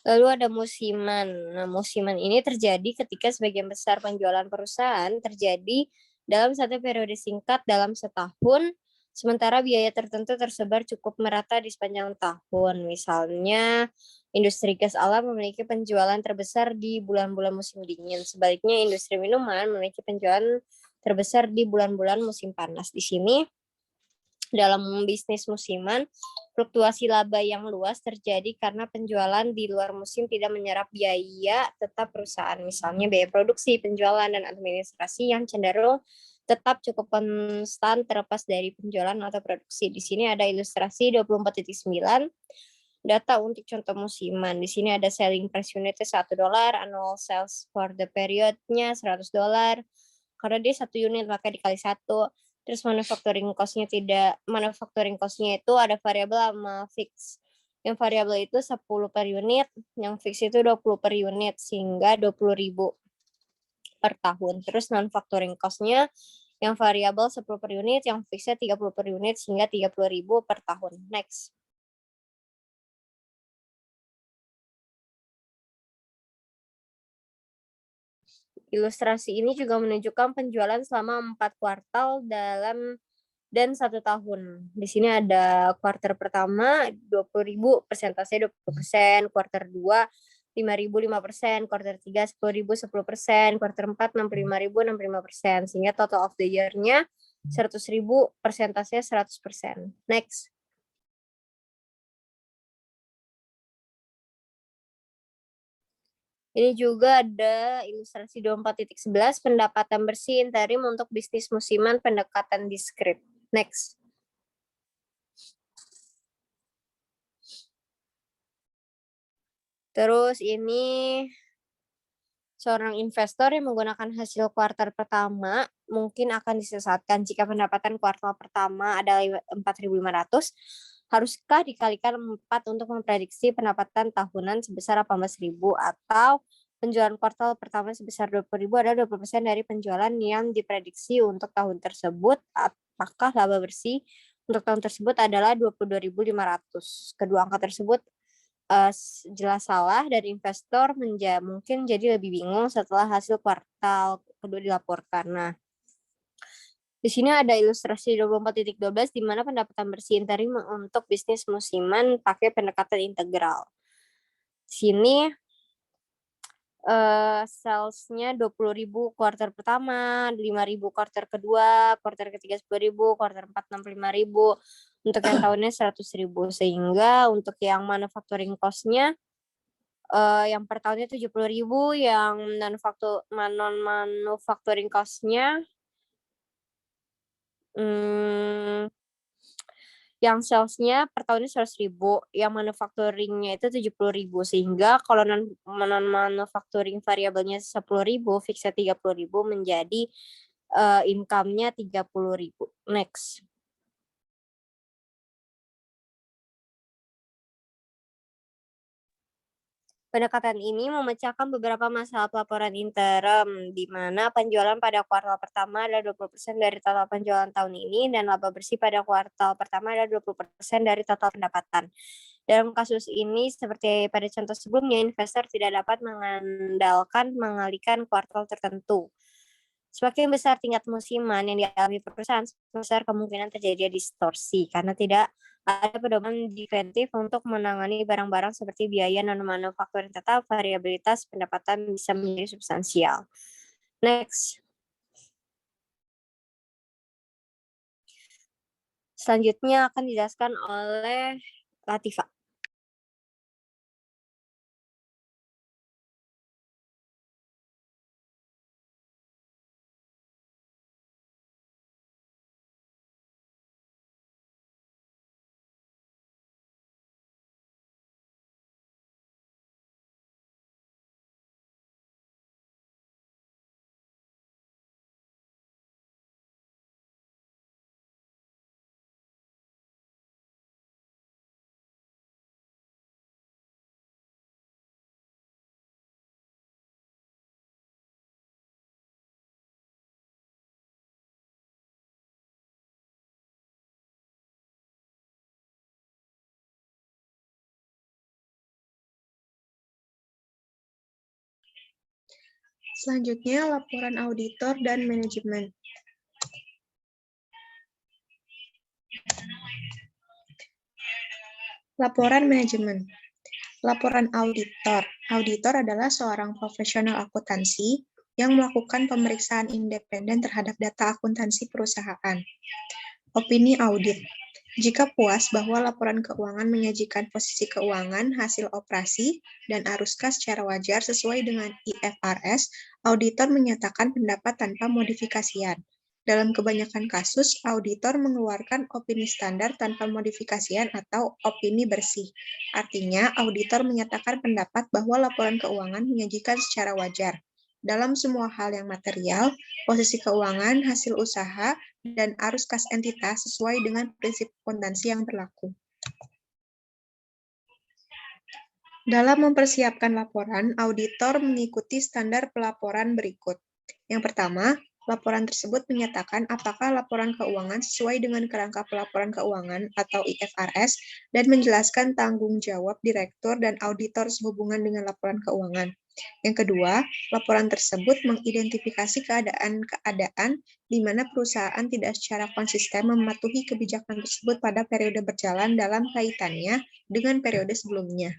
Lalu ada musiman. Nah, musiman ini terjadi ketika sebagian besar penjualan perusahaan terjadi dalam satu periode singkat dalam setahun, sementara biaya tertentu tersebar cukup merata di sepanjang tahun. Misalnya, industri gas alam memiliki penjualan terbesar di bulan-bulan musim dingin. Sebaliknya, industri minuman memiliki penjualan terbesar di bulan-bulan musim panas. Di sini, dalam bisnis musiman, fluktuasi laba yang luas terjadi karena penjualan di luar musim tidak menyerap biaya tetap perusahaan, misalnya biaya produksi, penjualan, dan administrasi yang cenderung tetap cukup konstan terlepas dari penjualan atau produksi. Di sini ada ilustrasi 24.9, data untuk contoh musiman. Di sini ada selling price unitnya $1, annual sales for the period-nya $100, karena dia 1 unit maka dikali 1. Terus manufacturing cost-nya itu ada variabel sama fix. Yang variabel itu 10 per unit, yang fix itu 20 per unit, sehingga 20.000 per tahun. Terus non-factoring cost-nya yang variabel 10 per unit, yang fixnya 30 per unit, sehingga 30.000 per tahun. Next. Ilustrasi ini juga menunjukkan penjualan selama 4 kuartal dan 1 tahun. Di sini ada kuartal pertama 20.000, persentasenya 20%, kuartal 2 5.000 5%, kuartal 3 10.000 10%, kuartal 4 65.000 65%, sehingga total of the year-nya 100.000, persentasenya 100%. Next. Ini juga ada ilustrasi 24.11, pendapatan bersih interim untuk bisnis musiman pendekatan diskrit. Next. Terus ini seorang investor yang menggunakan hasil kuartal pertama mungkin akan disesatkan jika pendapatan kuartal pertama adalah 4.500, haruskah dikalikan 4 untuk memprediksi pendapatan tahunan sebesar 18.000, atau penjualan kuartal pertama sebesar 20.000 adalah 20% dari penjualan yang diprediksi untuk tahun tersebut, apakah laba bersih untuk tahun tersebut adalah 22.500. Kedua angka tersebut jelas salah dan investor mungkin jadi lebih bingung setelah hasil kuartal kedua dilaporkan. Nah, di sini ada ilustrasi 24.12 di mana pendapatan bersih interim untuk bisnis musiman pakai pendekatan integral. Di sini sales-nya 20.000 kuartal pertama, 5.000 kuartal kedua, kuartal ketiga 10.000, kuartal 4 65.000, untuk yang tahunnya 100.000, sehingga untuk yang manufacturing cost-nya yang per tahunnya 70.000, yang non-manufacturing cost-nya yang sales-nya per tahunnya 100.000, yang manufacturing-nya itu 70.000, sehingga kalau non-manufacturing variabelnya 10.000, fixnya 30.000, menjadi income-nya 30.000. Next. Pendekatan ini memecahkan beberapa masalah pelaporan interim, di mana penjualan pada kuartal pertama adalah 20% dari total penjualan tahun ini, dan laba bersih pada kuartal pertama adalah 20% dari total pendapatan. Dalam kasus ini, seperti pada contoh sebelumnya, investor tidak dapat mengandalkan mengalihkan kuartal tertentu. Semakin besar tingkat musiman yang dialami perusahaan, besar kemungkinan terjadi distorsi, karena tidak ada pedoman defensif untuk menangani barang-barang seperti biaya non-manufacturing tetap, variabilitas pendapatan bisa menjadi substansial. Next. Selanjutnya akan dijelaskan oleh Latifa. Selanjutnya, laporan auditor dan manajemen. Laporan manajemen. Laporan auditor. Auditor adalah seorang profesional akuntansi yang melakukan pemeriksaan independen terhadap data akuntansi perusahaan. Opini audit. Jika puas bahwa laporan keuangan menyajikan posisi keuangan, hasil operasi, dan arus kas secara wajar sesuai dengan IFRS, auditor menyatakan pendapat tanpa modifikasian. Dalam kebanyakan kasus, auditor mengeluarkan opini standar tanpa modifikasian atau opini bersih. Artinya, auditor menyatakan pendapat bahwa laporan keuangan menyajikan secara wajar. Dalam semua hal yang material, posisi keuangan, hasil usaha, dan arus kas entitas sesuai dengan prinsip akuntansi yang berlaku. Dalam mempersiapkan laporan, auditor mengikuti standar pelaporan berikut. Yang pertama, laporan tersebut menyatakan apakah laporan keuangan sesuai dengan kerangka pelaporan keuangan atau IFRS dan menjelaskan tanggung jawab direktur dan auditor sehubungan dengan laporan keuangan. Yang kedua, laporan tersebut mengidentifikasi keadaan-keadaan di mana perusahaan tidak secara konsisten mematuhi kebijakan tersebut pada periode berjalan dalam kaitannya dengan periode sebelumnya.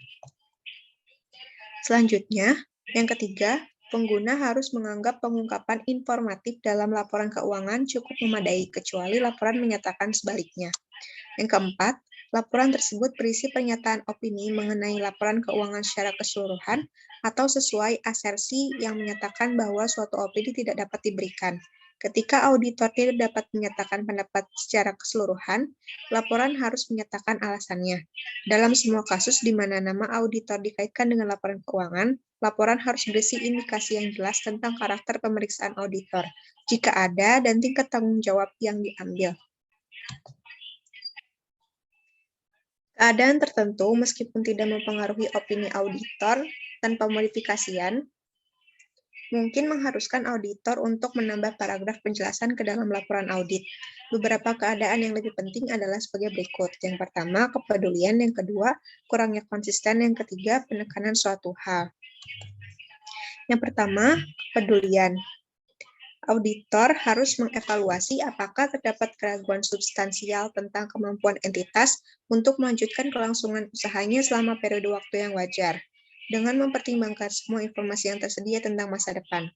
Selanjutnya, yang ketiga, pengguna harus menganggap pengungkapan informatif dalam laporan keuangan cukup memadai, kecuali laporan menyatakan sebaliknya. Yang keempat, laporan tersebut berisi pernyataan opini mengenai laporan keuangan secara keseluruhan atau sesuai asersi yang menyatakan bahwa suatu opini tidak dapat diberikan. Ketika auditor tidak dapat menyatakan pendapat secara keseluruhan, laporan harus menyatakan alasannya. Dalam semua kasus di mana nama auditor dikaitkan dengan laporan keuangan, laporan harus berisi indikasi yang jelas tentang karakter pemeriksaan auditor, jika ada, dan tingkat tanggung jawab yang diambil. Keadaan tertentu, meskipun tidak mempengaruhi opini auditor tanpa modifikasian, mungkin mengharuskan auditor untuk menambah paragraf penjelasan ke dalam laporan audit. Beberapa keadaan yang lebih penting adalah sebagai berikut. Yang pertama, kepedulian. Yang kedua, kurangnya konsisten. Yang ketiga, penekanan suatu hal. Yang pertama, kepedulian. Auditor harus mengevaluasi apakah terdapat keraguan substansial tentang kemampuan entitas untuk melanjutkan kelangsungan usahanya selama periode waktu yang wajar, dengan mempertimbangkan semua informasi yang tersedia tentang masa depan.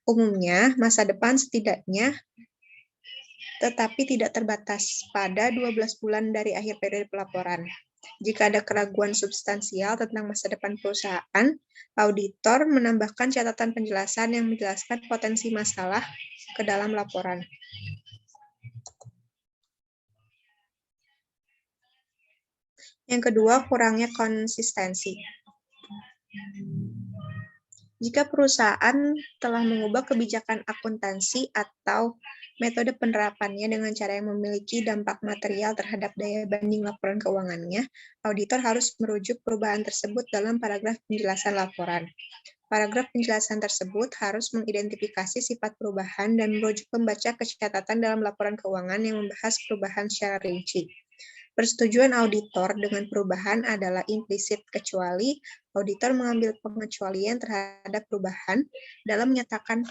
Umumnya, masa depan setidaknya tetapi tidak terbatas pada 12 bulan dari akhir periode pelaporan. Jika ada keraguan substansial tentang masa depan perusahaan, auditor menambahkan catatan penjelasan yang menjelaskan potensi masalah ke dalam laporan. Yang kedua, kurangnya konsistensi. Jika perusahaan telah mengubah kebijakan akuntansi atau metode penerapannya dengan cara yang memiliki dampak material terhadap daya banding laporan keuangannya, auditor harus merujuk perubahan tersebut dalam paragraf penjelasan laporan. Paragraf penjelasan tersebut harus mengidentifikasi sifat perubahan dan merujuk pembaca ke catatan dalam laporan keuangan yang membahas perubahan secara rinci. Persetujuan auditor dengan perubahan adalah implisit kecuali auditor mengambil pengecualian terhadap perubahan dalam menyatakan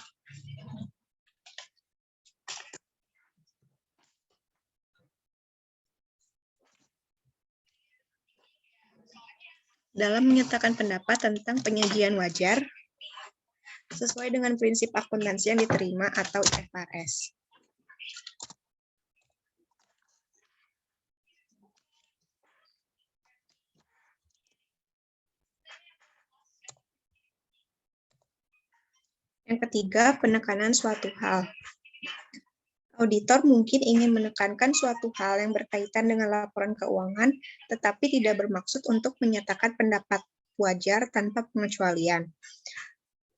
pendapat tentang penyajian wajar sesuai dengan prinsip akuntansi yang diterima atau IFRS. Yang ketiga, penekanan suatu hal. Auditor mungkin ingin menekankan suatu hal yang berkaitan dengan laporan keuangan, tetapi tidak bermaksud untuk menyatakan pendapat wajar tanpa pengecualian.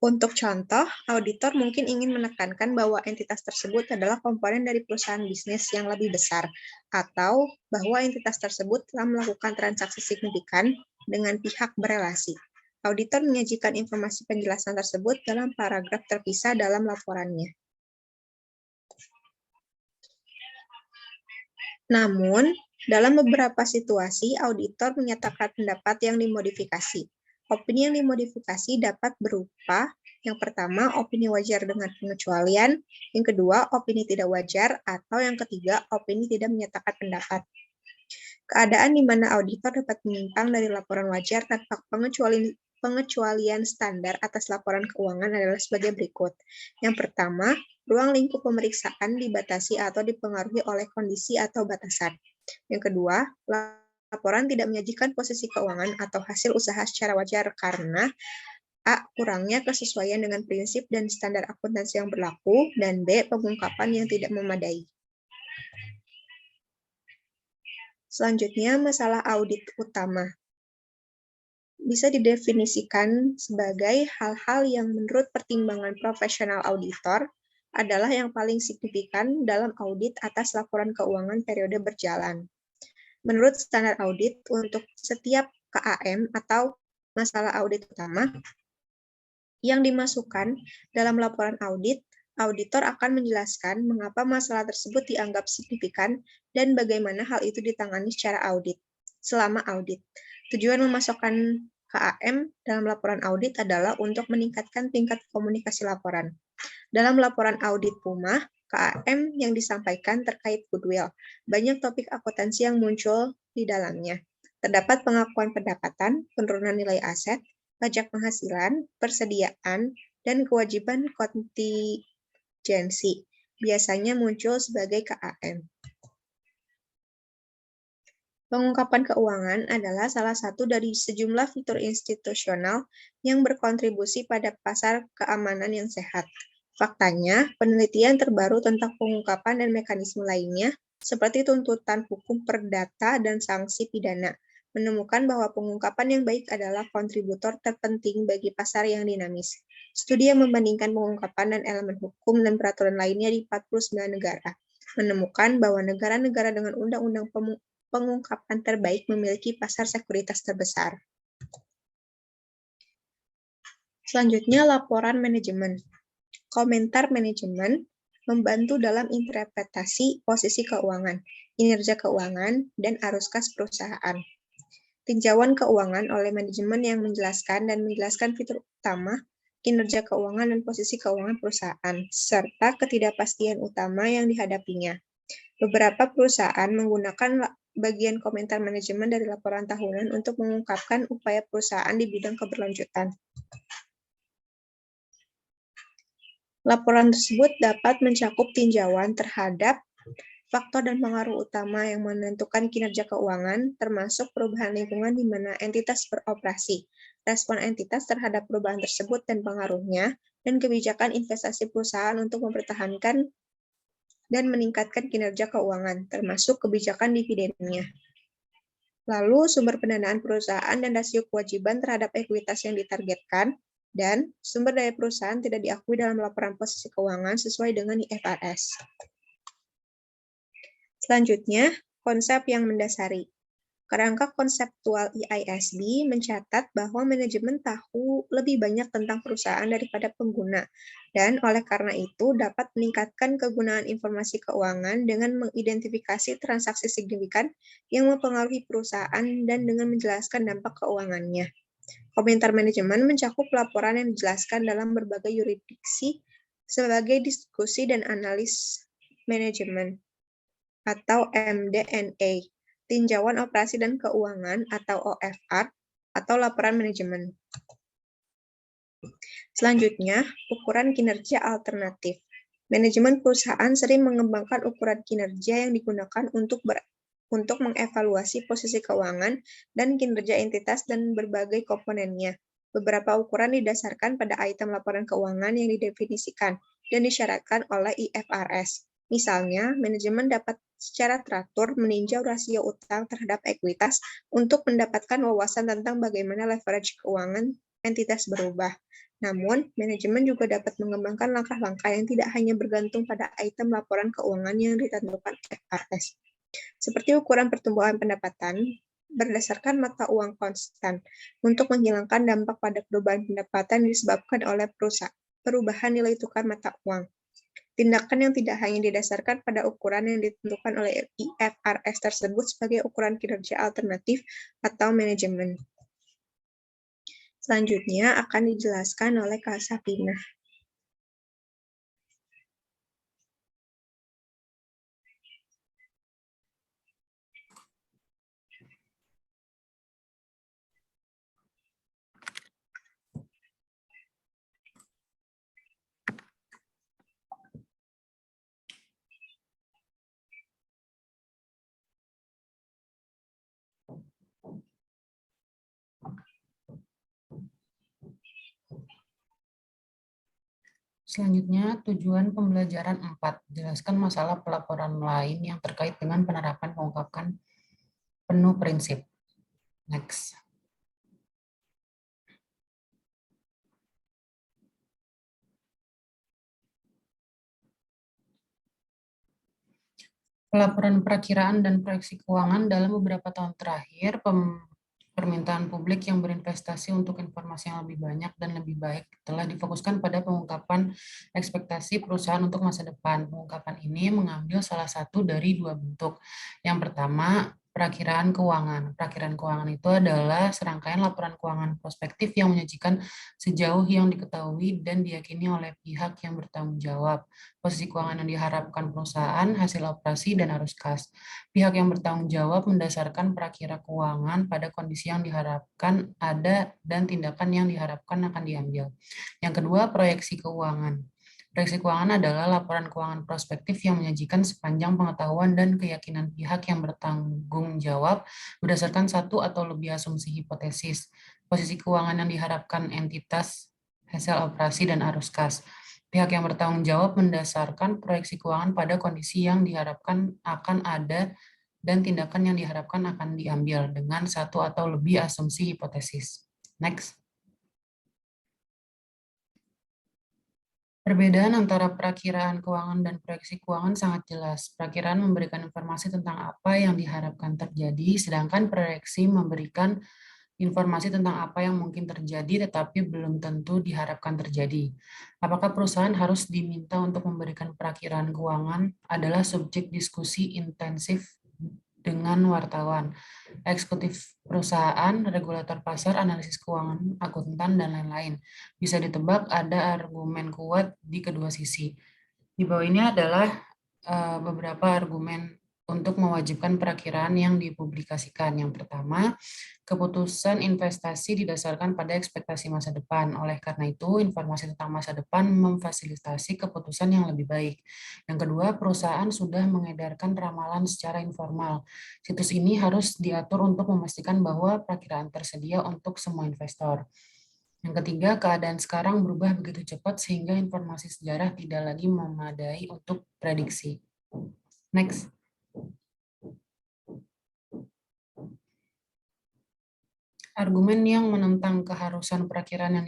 Untuk contoh, auditor mungkin ingin menekankan bahwa entitas tersebut adalah komponen dari perusahaan bisnis yang lebih besar, atau bahwa entitas tersebut telah melakukan transaksi signifikan dengan pihak berelasi. Auditor menyajikan informasi penjelasan tersebut dalam paragraf terpisah dalam laporannya. Namun, dalam beberapa situasi, auditor menyatakan pendapat yang dimodifikasi. Opini yang dimodifikasi dapat berupa, yang pertama, opini wajar dengan pengecualian, yang kedua, opini tidak wajar, atau yang ketiga, opini tidak menyatakan pendapat. Keadaan di mana auditor dapat menyimpang dari laporan wajar tanpa pengecualian standar atas laporan keuangan adalah sebagai berikut. Yang pertama, ruang lingkup pemeriksaan dibatasi atau dipengaruhi oleh kondisi atau batasan. Yang kedua, laporan tidak menyajikan posisi keuangan atau hasil usaha secara wajar karena A. Kurangnya kesesuaian dengan prinsip dan standar akuntansi yang berlaku, dan B. Pengungkapan yang tidak memadai. Selanjutnya, masalah audit utama. Bisa didefinisikan sebagai hal-hal yang menurut pertimbangan profesional auditor adalah yang paling signifikan dalam audit atas laporan keuangan periode berjalan. Menurut standar audit, untuk setiap KAM atau masalah audit utama yang dimasukkan dalam laporan audit, auditor akan menjelaskan mengapa masalah tersebut dianggap signifikan dan bagaimana hal itu ditangani secara audit. Selama audit, tujuan memasukkan KAM dalam laporan audit adalah untuk meningkatkan tingkat komunikasi laporan. Dalam laporan audit PUMA, KAM yang disampaikan terkait goodwill. Banyak topik akuntansi yang muncul di dalamnya. Terdapat pengakuan pendapatan, penurunan nilai aset, pajak penghasilan, persediaan, dan kewajiban kontingensi. Biasanya muncul sebagai KAM. Pengungkapan keuangan adalah salah satu dari sejumlah fitur institusional yang berkontribusi pada pasar keamanan yang sehat. Faktanya, penelitian terbaru tentang pengungkapan dan mekanisme lainnya, seperti tuntutan hukum perdata dan sanksi pidana, menemukan bahwa pengungkapan yang baik adalah kontributor terpenting bagi pasar yang dinamis. Studi yang membandingkan pengungkapan dan elemen hukum dan peraturan lainnya di 49 negara, menemukan bahwa negara-negara dengan undang-undang pengungkapan terbaik memiliki pasar sekuritas terbesar. Selanjutnya, laporan manajemen. Komentar manajemen membantu dalam interpretasi posisi keuangan, kinerja keuangan, dan arus kas perusahaan. Tinjauan keuangan oleh manajemen yang menjelaskan dan menjelaskan fitur utama, kinerja keuangan dan posisi keuangan perusahaan, serta ketidakpastian utama yang dihadapinya. Beberapa perusahaan menggunakan bagian komentar manajemen dari laporan tahunan untuk mengungkapkan upaya perusahaan di bidang keberlanjutan. Laporan tersebut dapat mencakup tinjauan terhadap faktor dan pengaruh utama yang menentukan kinerja keuangan, termasuk perubahan lingkungan di mana entitas beroperasi, respon entitas terhadap perubahan tersebut dan pengaruhnya, dan kebijakan investasi perusahaan untuk mempertahankan dan meningkatkan kinerja keuangan, termasuk kebijakan dividennya. Lalu, sumber pendanaan perusahaan dan rasio kewajiban terhadap ekuitas yang ditargetkan, dan sumber daya perusahaan tidak diakui dalam laporan posisi keuangan sesuai dengan IFRS. Selanjutnya, konsep yang mendasari. Kerangka konseptual IISB mencatat bahwa manajemen tahu lebih banyak tentang perusahaan daripada pengguna, dan oleh karena itu dapat meningkatkan kegunaan informasi keuangan dengan mengidentifikasi transaksi signifikan yang mempengaruhi perusahaan dan dengan menjelaskan dampak keuangannya. Komentar manajemen mencakup laporan yang dijelaskan dalam berbagai yurisdiksi sebagai diskusi dan analis manajemen atau MD&A, tinjauan operasi dan keuangan atau OFR, atau laporan manajemen. Selanjutnya, ukuran kinerja alternatif. Manajemen perusahaan sering mengembangkan ukuran kinerja yang digunakan untuk mengevaluasi posisi keuangan dan kinerja entitas dan berbagai komponennya. Beberapa ukuran didasarkan pada item laporan keuangan yang didefinisikan dan disyaratkan oleh IFRS. Misalnya, manajemen dapat secara teratur meninjau rasio utang terhadap ekuitas untuk mendapatkan wawasan tentang bagaimana leverage keuangan entitas berubah. Namun, manajemen juga dapat mengembangkan langkah-langkah yang tidak hanya bergantung pada item laporan keuangan yang ditentukan IFRS. Seperti ukuran pertumbuhan pendapatan berdasarkan mata uang konstan untuk menghilangkan dampak pada perubahan pendapatan yang disebabkan oleh perubahan nilai tukar mata uang. Tindakan yang tidak hanya didasarkan pada ukuran yang ditentukan oleh IFRS tersebut sebagai ukuran kinerja alternatif atau manajemen. Selanjutnya akan dijelaskan oleh Kak Safinah. Selanjutnya, tujuan pembelajaran 4. Jelaskan masalah pelaporan lain yang terkait dengan penerapan pengungkapan penuh prinsip. Next. Pelaporan perakiraan dan proyeksi keuangan dalam beberapa tahun terakhir, permintaan publik yang berinvestasi untuk informasi yang lebih banyak dan lebih baik telah difokuskan pada pengungkapan ekspektasi perusahaan untuk masa depan. Pengungkapan ini mengambil salah satu dari dua bentuk. Yang pertama, perakiraan keuangan. Perakiraan keuangan itu adalah serangkaian laporan keuangan prospektif yang menyajikan sejauh yang diketahui dan diyakini oleh pihak yang bertanggung jawab posisi keuangan yang diharapkan perusahaan, hasil operasi, dan arus kas. Pihak yang bertanggung jawab mendasarkan perakiraan keuangan pada kondisi yang diharapkan ada dan tindakan yang diharapkan akan diambil. Yang kedua, proyeksi keuangan. Proyeksi keuangan adalah laporan keuangan prospektif yang menyajikan sepanjang pengetahuan dan keyakinan pihak yang bertanggung jawab berdasarkan satu atau lebih asumsi hipotesis, posisi keuangan yang diharapkan entitas, hasil operasi, dan arus kas. Pihak yang bertanggung jawab mendasarkan proyeksi keuangan pada kondisi yang diharapkan akan ada dan tindakan yang diharapkan akan diambil dengan satu atau lebih asumsi hipotesis. Next. Perbedaan antara perakiraan keuangan dan proyeksi keuangan sangat jelas. Perakiraan memberikan informasi tentang apa yang diharapkan terjadi, sedangkan proyeksi memberikan informasi tentang apa yang mungkin terjadi tetapi belum tentu diharapkan terjadi. Apakah perusahaan harus diminta untuk memberikan perakiraan keuangan adalah subjek diskusi intensif dengan wartawan, eksekutif perusahaan, regulator pasar, analisis keuangan, akuntan, dan lain-lain. Bisa ditebak ada argumen kuat di kedua sisi. Di bawah ini adalah beberapa argumen untuk mewajibkan perakiraan yang dipublikasikan. Yang pertama, keputusan investasi didasarkan pada ekspektasi masa depan. Oleh karena itu, informasi tentang masa depan memfasilitasi keputusan yang lebih baik. Yang kedua, perusahaan sudah mengedarkan ramalan secara informal. Situs ini harus diatur untuk memastikan bahwa perakiraan tersedia untuk semua investor. Yang ketiga, keadaan sekarang berubah begitu cepat sehingga informasi sejarah tidak lagi memadai untuk prediksi. Next. Argumen yang menentang keharusan perakiraan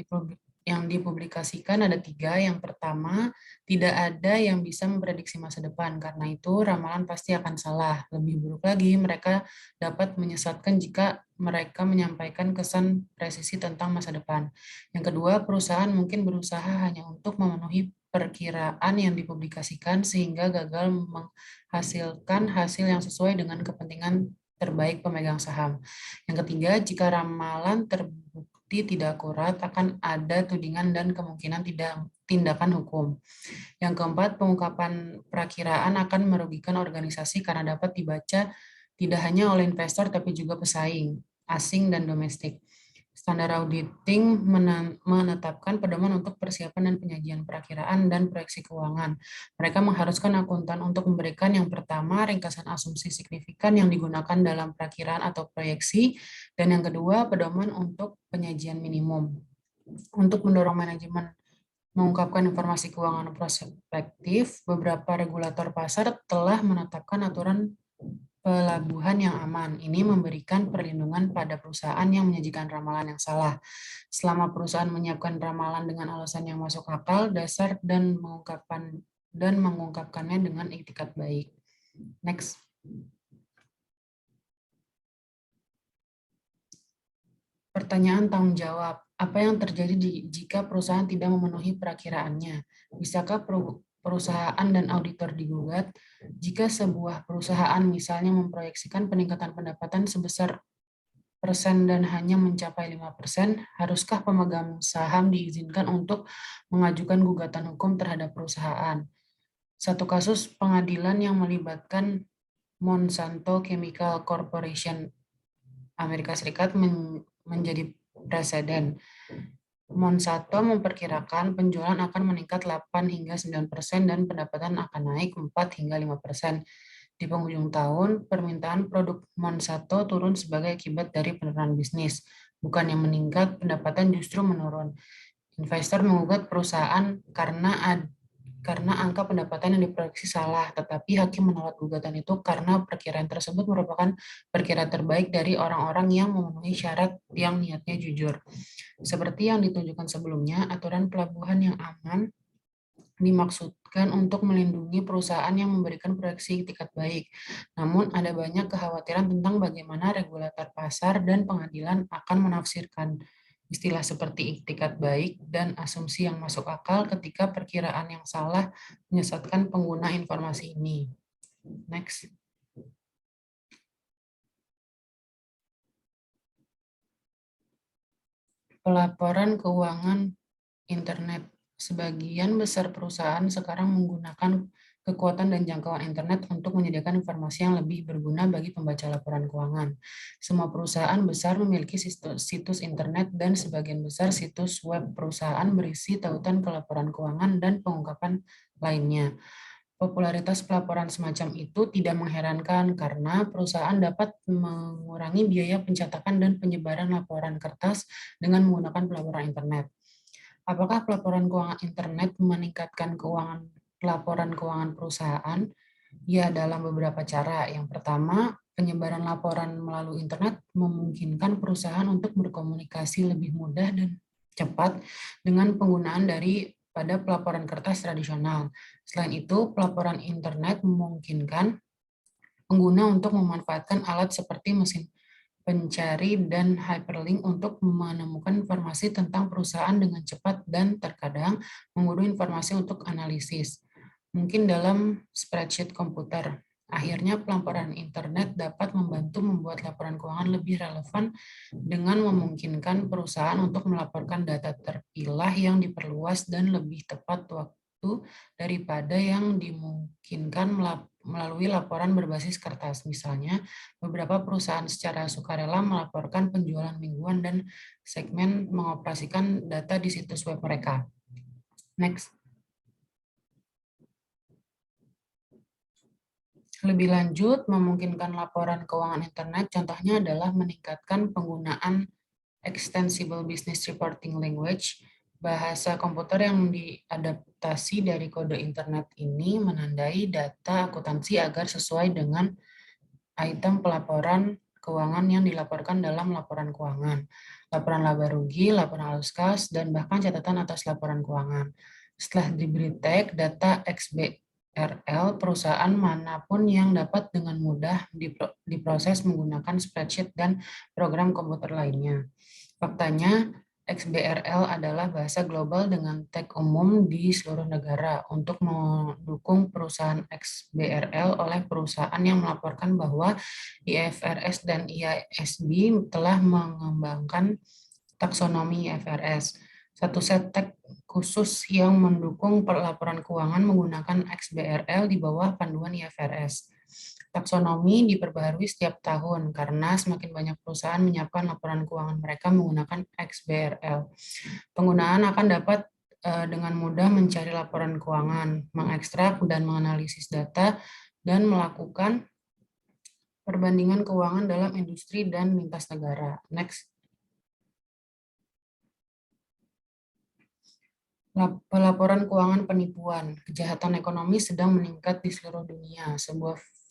yang dipublikasikan ada 3. Yang pertama, tidak ada yang bisa memprediksi masa depan. Karena itu, ramalan pasti akan salah. Lebih buruk lagi, mereka dapat menyesatkan jika mereka menyampaikan kesan presisi tentang masa depan. Yang kedua, perusahaan mungkin berusaha hanya untuk memenuhi perkiraan yang dipublikasikan sehingga gagal menghasilkan hasil yang sesuai dengan kepentingan terbaik pemegang saham. Yang ketiga, jika ramalan terbukti tidak akurat, akan ada tudingan dan kemungkinan tindakan hukum. Yang keempat, pengungkapan perakiraan akan merugikan organisasi karena dapat dibaca tidak hanya oleh investor tapi juga pesaing, asing dan domestik. Standar auditing menetapkan pedoman untuk persiapan dan penyajian perakiraan dan proyeksi keuangan. Mereka mengharuskan akuntan untuk memberikan yang pertama, ringkasan asumsi signifikan yang digunakan dalam perakiraan atau proyeksi, dan yang kedua, pedoman untuk penyajian minimum. Untuk mendorong manajemen mengungkapkan informasi keuangan prospektif, beberapa regulator pasar telah menetapkan aturan pelabuhan yang aman. Ini memberikan perlindungan pada perusahaan yang menyajikan ramalan yang salah. Selama perusahaan menyiapkan ramalan dengan alasan yang masuk akal, dasar dan mengungkapkannya dengan etikat baik. Next. Pertanyaan tanggung jawab. Apa yang terjadi jika perusahaan tidak memenuhi perakiraannya? Bisakah perusahaan dan auditor digugat? Jika sebuah perusahaan misalnya memproyeksikan peningkatan pendapatan sebesar persen dan hanya mencapai 5%, haruskah pemegang saham diizinkan untuk mengajukan gugatan hukum terhadap perusahaan? Satu kasus pengadilan yang melibatkan Monsanto Chemical Corporation Amerika Serikat menjadi presiden. Monsanto memperkirakan penjualan akan meningkat 8 hingga 9% dan pendapatan akan naik 4 hingga 5%. Di penghujung tahun, permintaan produk Monsanto turun sebagai akibat dari penurunan bisnis. Bukan yang meningkat, pendapatan justru menurun. Investor menggugat perusahaan karena angka pendapatan yang diproyeksi salah, tetapi hakim menolak gugatan itu karena perkiraan tersebut merupakan perkiraan terbaik dari orang-orang yang memenuhi syarat yang niatnya jujur. Seperti yang ditunjukkan sebelumnya, aturan pelabuhan yang aman dimaksudkan untuk melindungi perusahaan yang memberikan proyeksi itikat baik. Namun ada banyak kekhawatiran tentang bagaimana regulator pasar dan pengadilan akan menafsirkan istilah seperti itikat baik dan asumsi yang masuk akal ketika perkiraan yang salah menyesatkan pengguna informasi ini. Next. Pelaporan keuangan internet. Sebagian besar perusahaan sekarang menggunakan kekuatan dan jangkauan internet untuk menyediakan informasi yang lebih berguna bagi pembaca laporan keuangan. Semua perusahaan besar memiliki situs internet dan sebagian besar situs web perusahaan berisi tautan pelaporan keuangan dan pengungkapan lainnya. Popularitas pelaporan semacam itu tidak mengherankan karena perusahaan dapat mengurangi biaya pencetakan dan penyebaran laporan kertas dengan menggunakan pelaporan internet. Apakah pelaporan keuangan internet meningkatkan laporan keuangan perusahaan? Ya, dalam beberapa cara. Yang pertama, penyebaran laporan melalui internet memungkinkan perusahaan untuk berkomunikasi lebih mudah dan cepat dengan penggunaan daripada pelaporan kertas tradisional. Selain itu, pelaporan internet memungkinkan pengguna untuk memanfaatkan alat seperti mesin pencari dan hyperlink untuk menemukan informasi tentang perusahaan dengan cepat dan terkadang mengunduh informasi untuk analisis. Mungkin dalam spreadsheet komputer. Akhirnya pelaporan internet dapat membantu membuat laporan keuangan lebih relevan dengan memungkinkan perusahaan untuk melaporkan data terpilah yang diperluas dan lebih tepat waktu daripada yang dimungkinkan melalui laporan berbasis kertas. Misalnya, beberapa perusahaan secara sukarela melaporkan penjualan mingguan dan segmen mengoperasikan data di situs web mereka. Next. Lebih lanjut, memungkinkan laporan keuangan internet contohnya adalah meningkatkan penggunaan Extensible Business Reporting Language. Bahasa komputer yang diadaptasi dari kode internet ini menandai data akuntansi agar sesuai dengan item pelaporan keuangan yang dilaporkan dalam laporan keuangan, laporan laba rugi, laporan arus kas, dan bahkan catatan atas laporan keuangan. Setelah diberi tag data XBRL, perusahaan manapun yang dapat dengan mudah diproses menggunakan spreadsheet dan program komputer lainnya. Faktanya, XBRL adalah bahasa global dengan tag umum di seluruh negara. Untuk mendukung perusahaan XBRL oleh perusahaan yang melaporkan bahwa IFRS dan IASB telah mengembangkan taksonomi IFRS. Satu set tag khusus yang mendukung pelaporan keuangan menggunakan XBRL di bawah panduan IFRS. Taksonomi diperbaharui setiap tahun karena semakin banyak perusahaan menyiapkan laporan keuangan mereka menggunakan XBRL. Penggunaan akan dapat dengan mudah mencari laporan keuangan, mengekstrak dan menganalisis data, dan melakukan perbandingan keuangan dalam industri dan lintas negara. Next. Pelaporan keuangan penipuan, kejahatan ekonomi sedang meningkat di seluruh dunia.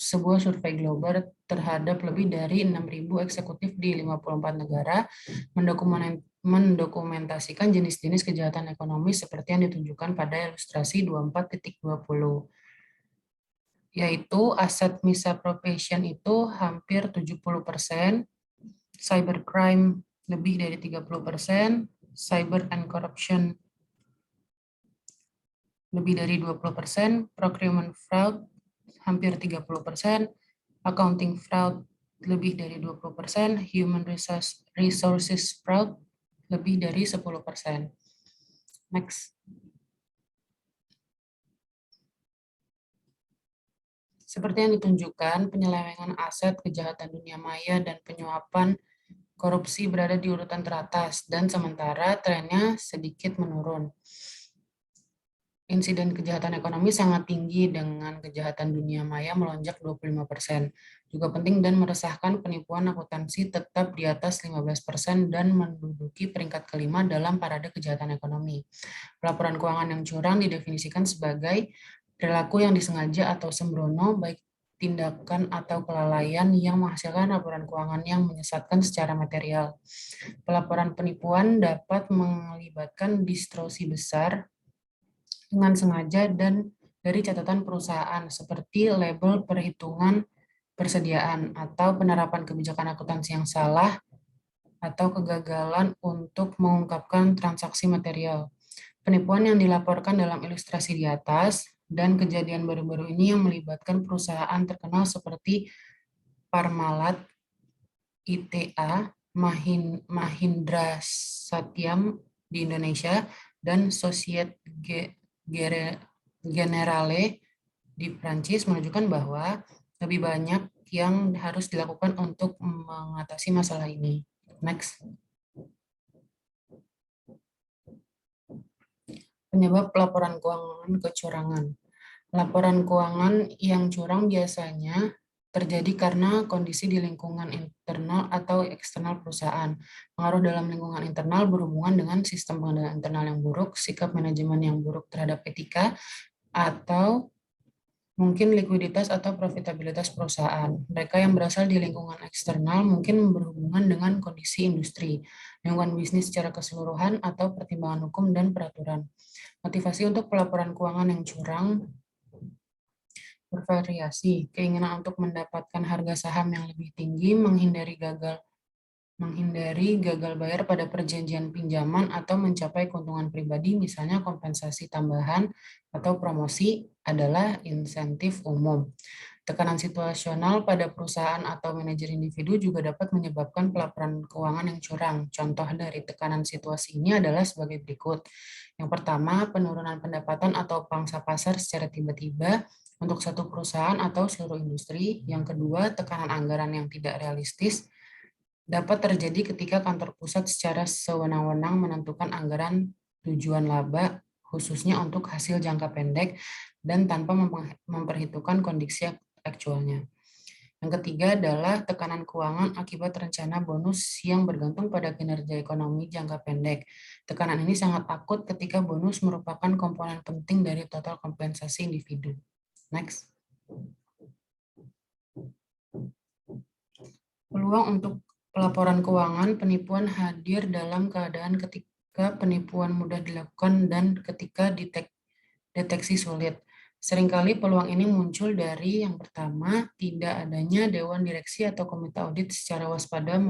Sebuah survei global terhadap lebih dari 6.000 eksekutif di 54 negara mendokumentasikan jenis-jenis kejahatan ekonomi seperti yang ditunjukkan pada ilustrasi 24.20. Yaitu aset misappropriation itu hampir 70%, cybercrime lebih dari 30%, cyber and corruption lebih dari 20%, procurement fraud hampir 30%, accounting fraud lebih dari 20%, human resources fraud lebih dari 10%. Next. Seperti yang ditunjukkan, penyelewengan aset, kejahatan dunia maya, dan penyuapan korupsi berada di urutan teratas, dan sementara trennya sedikit menurun. insiden kejahatan ekonomi sangat tinggi dengan kejahatan dunia maya melonjak 25%. Juga penting dan meresahkan penipuan akuntansi tetap di atas 15% dan menduduki peringkat kelima dalam parade kejahatan ekonomi. Pelaporan keuangan yang curang didefinisikan sebagai perilaku yang disengaja atau sembrono, baik tindakan atau kelalaian yang menghasilkan laporan keuangan yang menyesatkan secara material. Pelaporan penipuan dapat melibatkan distorsi besar dengan sengaja dan dari catatan perusahaan seperti label perhitungan persediaan atau penerapan kebijakan akuntansi yang salah atau kegagalan untuk mengungkapkan transaksi material. Penipuan yang dilaporkan dalam ilustrasi di atas dan kejadian baru-baru ini yang melibatkan perusahaan terkenal seperti Parmalat, ITA, Mahindra Satyam di Indonesia, dan Societe Generale di Prancis menunjukkan bahwa lebih banyak yang harus dilakukan untuk mengatasi masalah ini. Next. Penyebab laporan keuangan kecurangan. Laporan keuangan yang curang biasanya terjadi karena kondisi di lingkungan internal atau eksternal perusahaan. Pengaruh dalam lingkungan internal berhubungan dengan sistem pengendalian internal yang buruk, sikap manajemen yang buruk terhadap etika, atau mungkin likuiditas atau profitabilitas perusahaan. Mereka yang berasal di lingkungan eksternal mungkin berhubungan dengan kondisi industri, lingkungan bisnis secara keseluruhan, atau pertimbangan hukum dan peraturan. Motivasi untuk pelaporan keuangan yang curang bervariasi. Keinginan untuk mendapatkan harga saham yang lebih tinggi, menghindari gagal bayar pada perjanjian pinjaman, atau mencapai keuntungan pribadi, misalnya kompensasi tambahan atau promosi, adalah insentif umum. Tekanan situasional pada perusahaan atau manajer individu juga dapat menyebabkan pelaporan keuangan yang curang. Contoh dari tekanan situasi ini adalah sebagai berikut. Yang pertama, penurunan pendapatan atau pangsa pasar secara tiba-tiba untuk satu perusahaan atau seluruh industri. Yang kedua, tekanan anggaran yang tidak realistis dapat terjadi ketika kantor pusat secara sewenang-wenang menentukan anggaran tujuan laba, khususnya untuk hasil jangka pendek dan tanpa memperhitungkan kondisi aktualnya. Yang ketiga adalah tekanan keuangan akibat rencana bonus yang bergantung pada kinerja ekonomi jangka pendek. Tekanan ini sangat akut ketika bonus merupakan komponen penting dari total kompensasi individu. Next. Peluang untuk pelaporan keuangan penipuan hadir dalam keadaan ketika penipuan mudah dilakukan dan ketika deteksi sulit. Seringkali peluang ini muncul dari yang pertama, tidak adanya dewan direksi atau komite audit secara waspada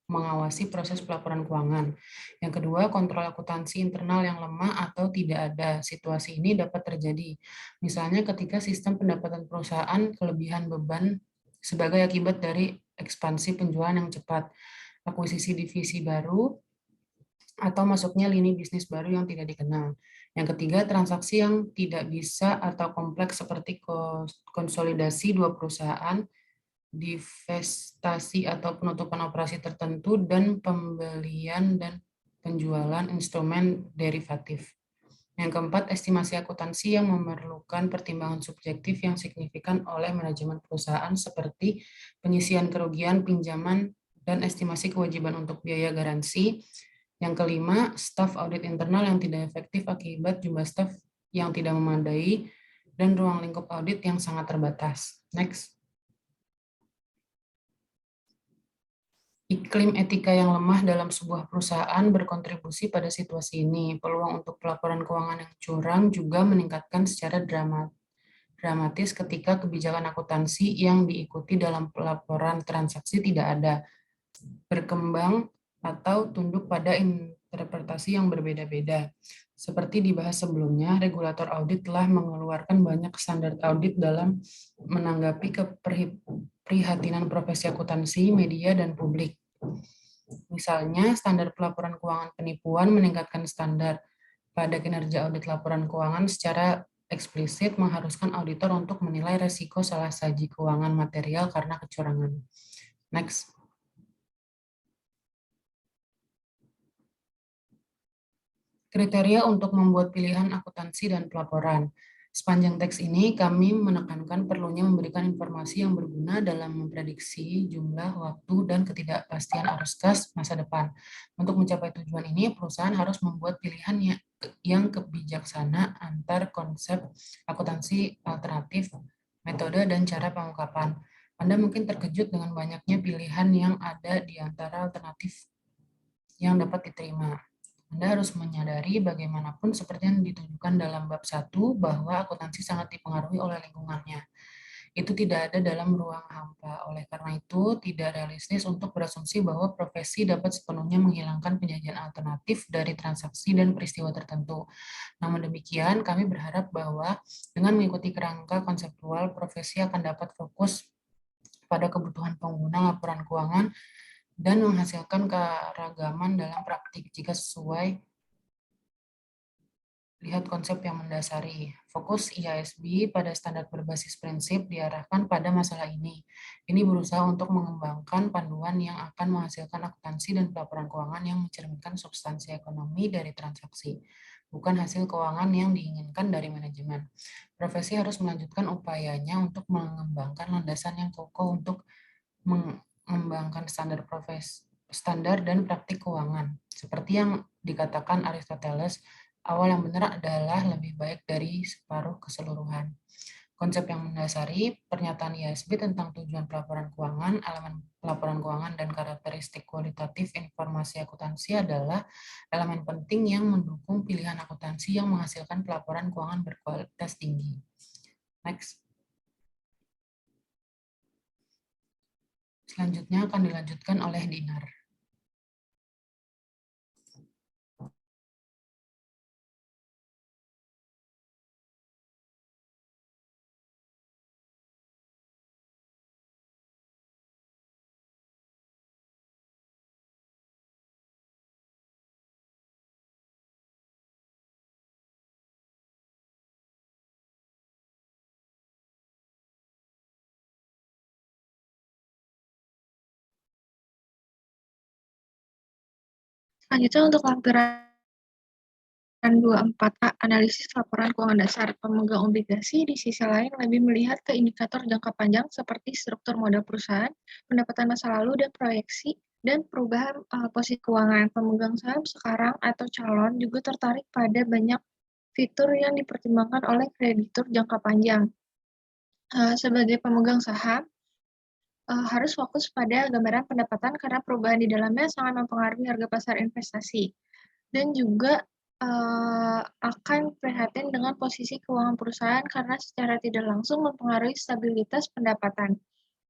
mengawasi proses pelaporan keuangan. Yang kedua, kontrol akuntansi internal yang lemah atau tidak ada. Situasi ini dapat terjadi. Misalnya ketika sistem pendapatan perusahaan kelebihan beban sebagai akibat dari ekspansi penjualan yang cepat, akuisisi divisi baru, atau masuknya lini bisnis baru yang tidak dikenal. Yang ketiga, transaksi yang tidak bisa atau kompleks seperti konsolidasi dua perusahaan, divestasi atau penutupan operasi tertentu, dan pembelian dan penjualan instrumen derivatif. Yang keempat, estimasi akuntansi yang memerlukan pertimbangan subjektif yang signifikan oleh manajemen perusahaan seperti penyisian kerugian pinjaman dan estimasi kewajiban untuk biaya garansi. Yang kelima, staf audit internal yang tidak efektif akibat jumlah staf yang tidak memadai dan ruang lingkup audit yang sangat terbatas. Next. Iklim etika yang lemah dalam sebuah perusahaan berkontribusi pada situasi ini. Peluang untuk pelaporan keuangan yang curang juga meningkatkan secara dramatis ketika kebijakan akuntansi yang diikuti dalam pelaporan transaksi tidak ada, berkembang, atau tunduk pada interpretasi yang berbeda-beda. Seperti dibahas sebelumnya, regulator audit telah mengeluarkan banyak standar audit dalam menanggapi keprihatinan profesi akuntansi, media, dan publik. Misalnya, standar pelaporan keuangan penipuan meningkatkan standar pada kinerja audit laporan keuangan secara eksplisit mengharuskan auditor untuk menilai resiko salah saji keuangan material karena kecurangan. Next. Kriteria untuk membuat pilihan akuntansi dan pelaporan. Sepanjang teks ini, kami menekankan perlunya memberikan informasi yang berguna dalam memprediksi jumlah, waktu, dan ketidakpastian arus kas masa depan. Untuk mencapai tujuan ini, perusahaan harus membuat pilihan yang kebijaksana antar konsep akuntansi alternatif, metode, dan cara pengungkapan. Anda mungkin terkejut dengan banyaknya pilihan yang ada di antara alternatif yang dapat diterima. Anda harus menyadari bagaimanapun seperti yang ditunjukkan dalam bab 1 bahwa akuntansi sangat dipengaruhi oleh lingkungannya. Itu tidak ada dalam ruang hampa. Oleh karena itu, tidak realistis untuk berasumsi bahwa profesi dapat sepenuhnya menghilangkan penyajian alternatif dari transaksi dan peristiwa tertentu. Namun demikian, kami berharap bahwa dengan mengikuti kerangka konseptual, profesi akan dapat fokus pada kebutuhan pengguna laporan keuangan dan menghasilkan keragaman dalam praktik jika sesuai lihat konsep yang mendasari. Fokus IASB pada standar berbasis prinsip diarahkan pada masalah ini. Ini berusaha untuk mengembangkan panduan yang akan menghasilkan akuntansi dan pelaporan keuangan yang mencerminkan substansi ekonomi dari transaksi, bukan hasil keuangan yang diinginkan dari manajemen. Profesi harus melanjutkan upayanya untuk mengembangkan landasan yang kokoh untuk mengembangkan standar dan praktik keuangan. Seperti yang dikatakan Aristoteles, awal yang benar adalah lebih baik dari separuh keseluruhan. Konsep yang mendasari pernyataan IASB tentang tujuan pelaporan keuangan, elemen pelaporan keuangan, dan karakteristik kualitatif informasi akuntansi adalah elemen penting yang mendukung pilihan akuntansi yang menghasilkan pelaporan keuangan berkualitas tinggi. Next. Selanjutnya akan dilanjutkan oleh Dinar. Selanjutnya untuk lampiran 24A, analisis laporan keuangan dasar. Pemegang obligasi di sisi lain lebih melihat ke indikator jangka panjang seperti struktur modal perusahaan, pendapatan masa lalu, dan proyeksi, dan perubahan posisi keuangan. Pemegang saham sekarang atau calon juga tertarik pada banyak fitur yang dipertimbangkan oleh kreditur jangka panjang. Sebagai pemegang saham, harus fokus pada gambaran pendapatan karena perubahan di dalamnya sangat mempengaruhi harga pasar investasi. Dan juga akan prihatin dengan posisi keuangan perusahaan karena secara tidak langsung mempengaruhi stabilitas pendapatan.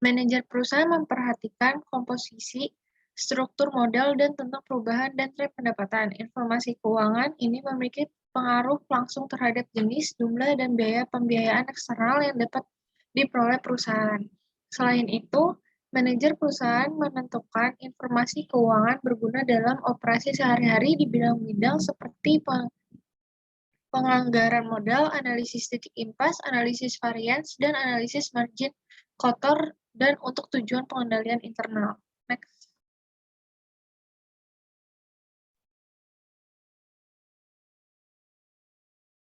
Manajer perusahaan memperhatikan komposisi, struktur modal, dan tentang perubahan dan tren pendapatan. Informasi keuangan ini memiliki pengaruh langsung terhadap jenis, jumlah, dan biaya pembiayaan eksternal yang dapat diperoleh perusahaan. Selain itu, manajer perusahaan menentukan informasi keuangan berguna dalam operasi sehari-hari di bidang-bidang seperti penganggaran modal, analisis titik impas, analisis varians, dan analisis margin kotor dan untuk tujuan pengendalian internal. Next.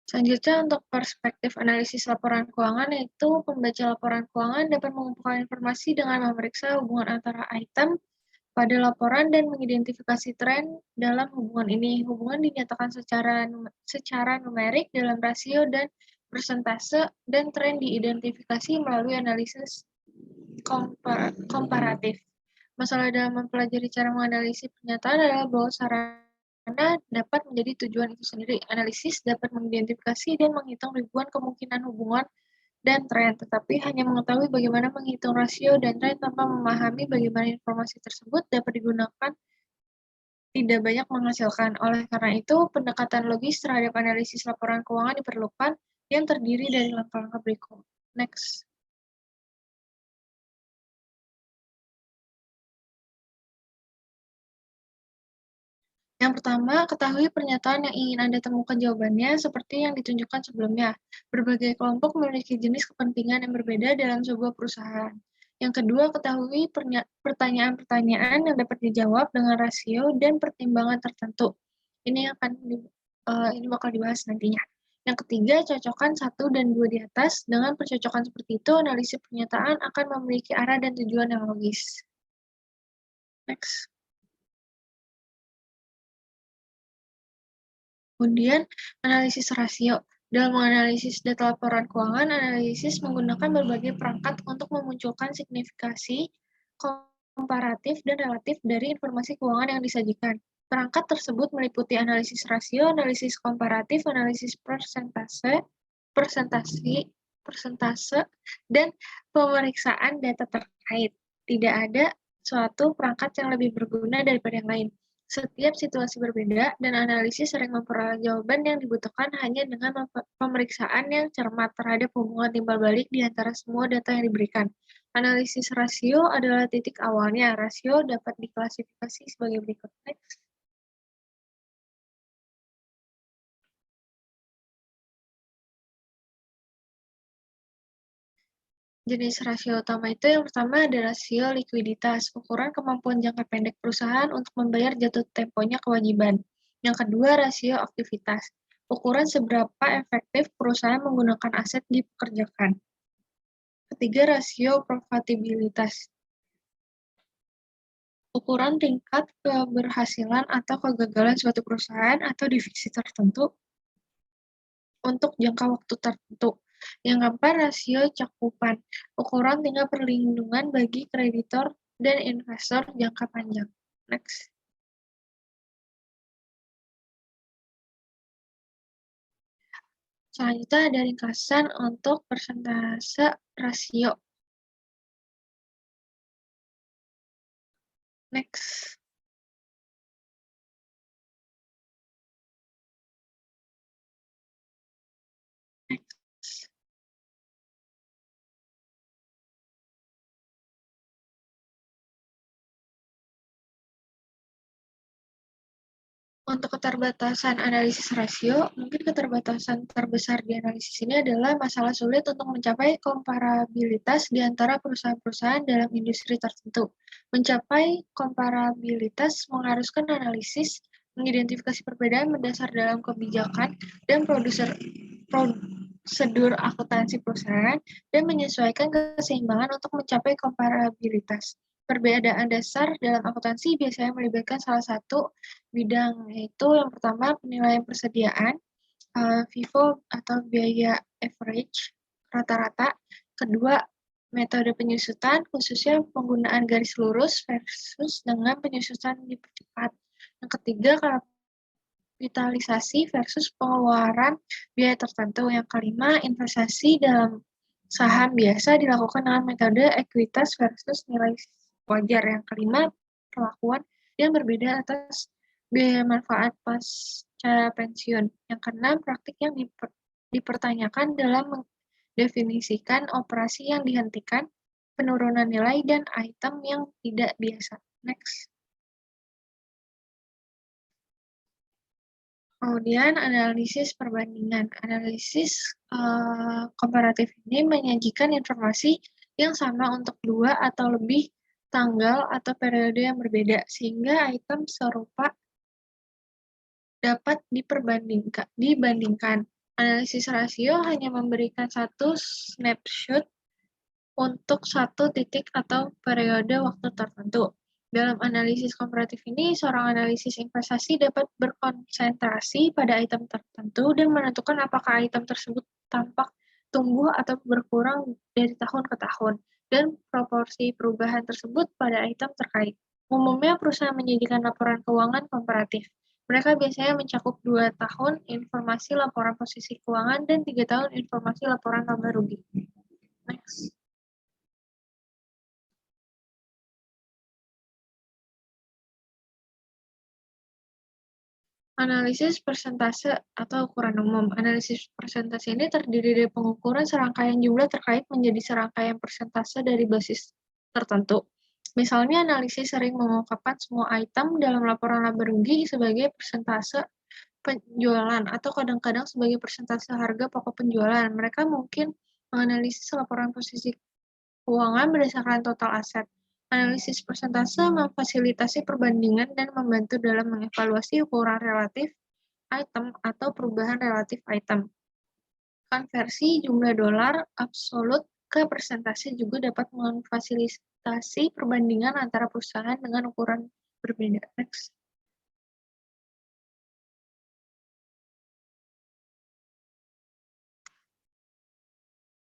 Selanjutnya untuk perspektif analisis laporan keuangan, yaitu pembaca laporan keuangan dapat mengumpulkan informasi dengan memeriksa hubungan antara item pada laporan dan mengidentifikasi tren dalam hubungan ini. Hubungan dinyatakan secara numerik dalam rasio dan persentase, dan tren diidentifikasi melalui analisis komparatif. Masalah dalam mempelajari cara menganalisis pernyataan adalah bahwa sarana dapat menjadi tujuan itu sendiri. Analisis dapat mengidentifikasi dan menghitung ribuan kemungkinan hubungan dan tren, tetapi hanya mengetahui bagaimana menghitung rasio dan tren tanpa memahami bagaimana informasi tersebut dapat digunakan tidak banyak menghasilkan. Oleh karena itu, pendekatan logis terhadap analisis laporan keuangan diperlukan yang terdiri dari langkah-langkah berikut. Next. Yang pertama, ketahui pernyataan yang ingin Anda temukan jawabannya seperti yang ditunjukkan sebelumnya. Berbagai kelompok memiliki jenis kepentingan yang berbeda dalam sebuah perusahaan. Yang kedua, ketahui pertanyaan-pertanyaan yang dapat dijawab dengan rasio dan pertimbangan tertentu. Ini akan ini bakal dibahas nantinya. Yang ketiga, cocokkan 1 dan 2 di atas. Dengan percocokan seperti itu, analisis pernyataan akan memiliki arah dan tujuan yang logis. Next. Kemudian, analisis rasio. Dalam menganalisis data laporan keuangan, analisis menggunakan berbagai perangkat untuk memunculkan signifikasi, komparatif, dan relatif dari informasi keuangan yang disajikan. Perangkat tersebut meliputi analisis rasio, analisis komparatif, analisis persentase, dan pemeriksaan data terkait. Tidak ada suatu perangkat yang lebih berguna daripada yang lain. Setiap situasi berbeda, dan analisis sering memperoleh jawaban yang dibutuhkan hanya dengan pemeriksaan yang cermat terhadap hubungan timbal balik di antara semua data yang diberikan. Analisis rasio adalah titik awalnya. Rasio dapat diklasifikasi sebagai berikut. Next. Jenis rasio utama itu yang pertama ada rasio likuiditas, ukuran kemampuan jangka pendek perusahaan untuk membayar jatuh temponya kewajiban. Yang kedua, rasio aktivitas, ukuran seberapa efektif perusahaan menggunakan aset dipekerjakan. Ketiga, rasio profitabilitas, ukuran tingkat keberhasilan atau kegagalan suatu perusahaan atau divisi tertentu untuk jangka waktu tertentu. Yang keempat, rasio cakupan, ukuran tingkat perlindungan bagi kreditor dan investor jangka panjang. Next. Selanjutnya ada ringkasan untuk persentase rasio. Next. Next. Untuk keterbatasan analisis rasio, mungkin keterbatasan terbesar di analisis ini adalah masalah sulit untuk mencapai komparabilitas di antara perusahaan-perusahaan dalam industri tertentu. Mencapai komparabilitas mengharuskan analisis, mengidentifikasi perbedaan mendasar dalam kebijakan dan prosedur akuntansi perusahaan, dan menyesuaikan keseimbangan untuk mencapai komparabilitas. Perbedaan dasar dalam akuntansi biasanya melibatkan salah satu bidang, yaitu yang pertama penilaian persediaan, FIFO atau biaya average, rata-rata. Kedua, metode penyusutan, khususnya penggunaan garis lurus versus dengan penyusutan dipercepat. Yang ketiga, kapitalisasi versus pengeluaran biaya tertentu. Yang kelima, investasi dalam saham biasa dilakukan dengan metode ekuitas versus nilai wajar. Yang kelima, perlakuan yang berbeda atas biaya manfaat pasca pensiun. Yang keenam, praktik yang dipertanyakan dalam mendefinisikan operasi yang dihentikan, penurunan nilai, dan item yang tidak biasa. Next. Kemudian analisis perbandingan. Analisis komparatif ini menyajikan informasi yang sama untuk 2 atau lebih tanggal atau periode yang berbeda, sehingga item serupa dapat dibandingkan. Analisis rasio hanya memberikan satu snapshot untuk satu titik atau periode waktu tertentu. Dalam analisis komparatif ini, seorang analisis investasi dapat berkonsentrasi pada item tertentu dan menentukan apakah item tersebut tampak tumbuh atau berkurang dari tahun ke tahun, dan proporsi perubahan tersebut pada item terkait. Umumnya, perusahaan menyajikan laporan keuangan komparatif. Mereka biasanya mencakup 2 tahun informasi laporan posisi keuangan dan 3 tahun informasi laporan laba rugi. Next. Analisis persentase atau ukuran umum. Analisis persentase ini terdiri dari pengukuran serangkaian jumlah terkait menjadi serangkaian persentase dari basis tertentu. Misalnya, analisis sering mengungkapkan semua item dalam laporan laba rugi sebagai persentase penjualan atau kadang-kadang sebagai persentase harga pokok penjualan. Mereka mungkin menganalisis laporan posisi keuangan berdasarkan total aset. Analisis persentase memfasilitasi perbandingan dan membantu dalam mengevaluasi ukuran relatif item atau perubahan relatif item. Konversi jumlah dolar absolut ke persentase juga dapat memfasilitasi perbandingan antara perusahaan dengan ukuran berbeda. Next.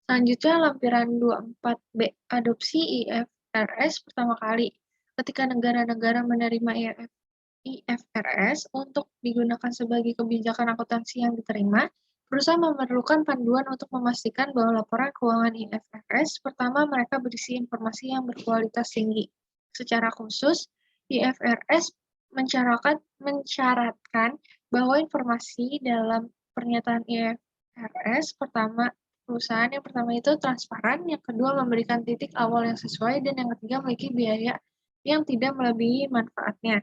Selanjutnya, lampiran 24B, adopsi IFRS pertama kali. Ketika negara-negara menerima IFRS untuk digunakan sebagai kebijakan akuntansi yang diterima, perusahaan memerlukan panduan untuk memastikan bahwa laporan keuangan IFRS pertama mereka berisi informasi yang berkualitas tinggi. Secara khusus, IFRS mensyaratkan bahwa informasi dalam pernyataan IFRS perusahaan yang pertama itu transparan, yang kedua memberikan titik awal yang sesuai, dan yang ketiga memiliki biaya yang tidak melebihi manfaatnya.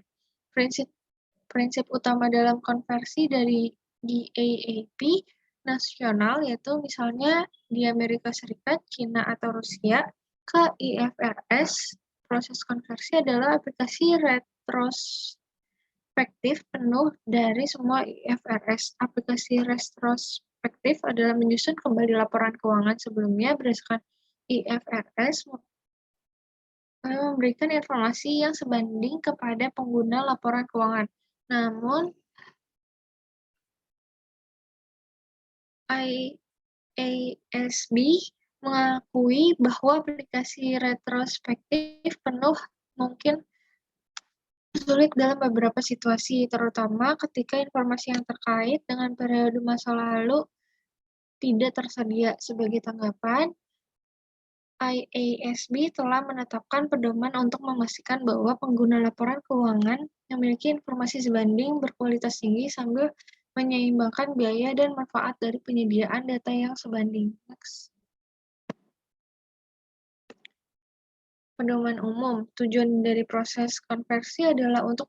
Prinsip utama dalam konversi dari GAAP nasional yaitu misalnya di Amerika Serikat, China, atau Rusia ke IFRS, proses konversi adalah aplikasi retrospektif penuh dari semua IFRS. Aplikasi retrospektif adalah menyusun kembali laporan keuangan sebelumnya berdasarkan IFRS, memberikan informasi yang sebanding kepada pengguna laporan keuangan. Namun, IASB mengakui bahwa aplikasi retrospektif penuh mungkin sulit dalam beberapa situasi, terutama ketika informasi yang terkait dengan periode masa lalu tidak tersedia. Sebagai tanggapan, IASB telah menetapkan pedoman untuk memastikan bahwa pengguna laporan keuangan memiliki informasi sebanding berkualitas tinggi sambil menyeimbangkan biaya dan manfaat dari penyediaan data yang sebanding. Next. Pedoman umum. Tujuan dari proses konversi adalah untuk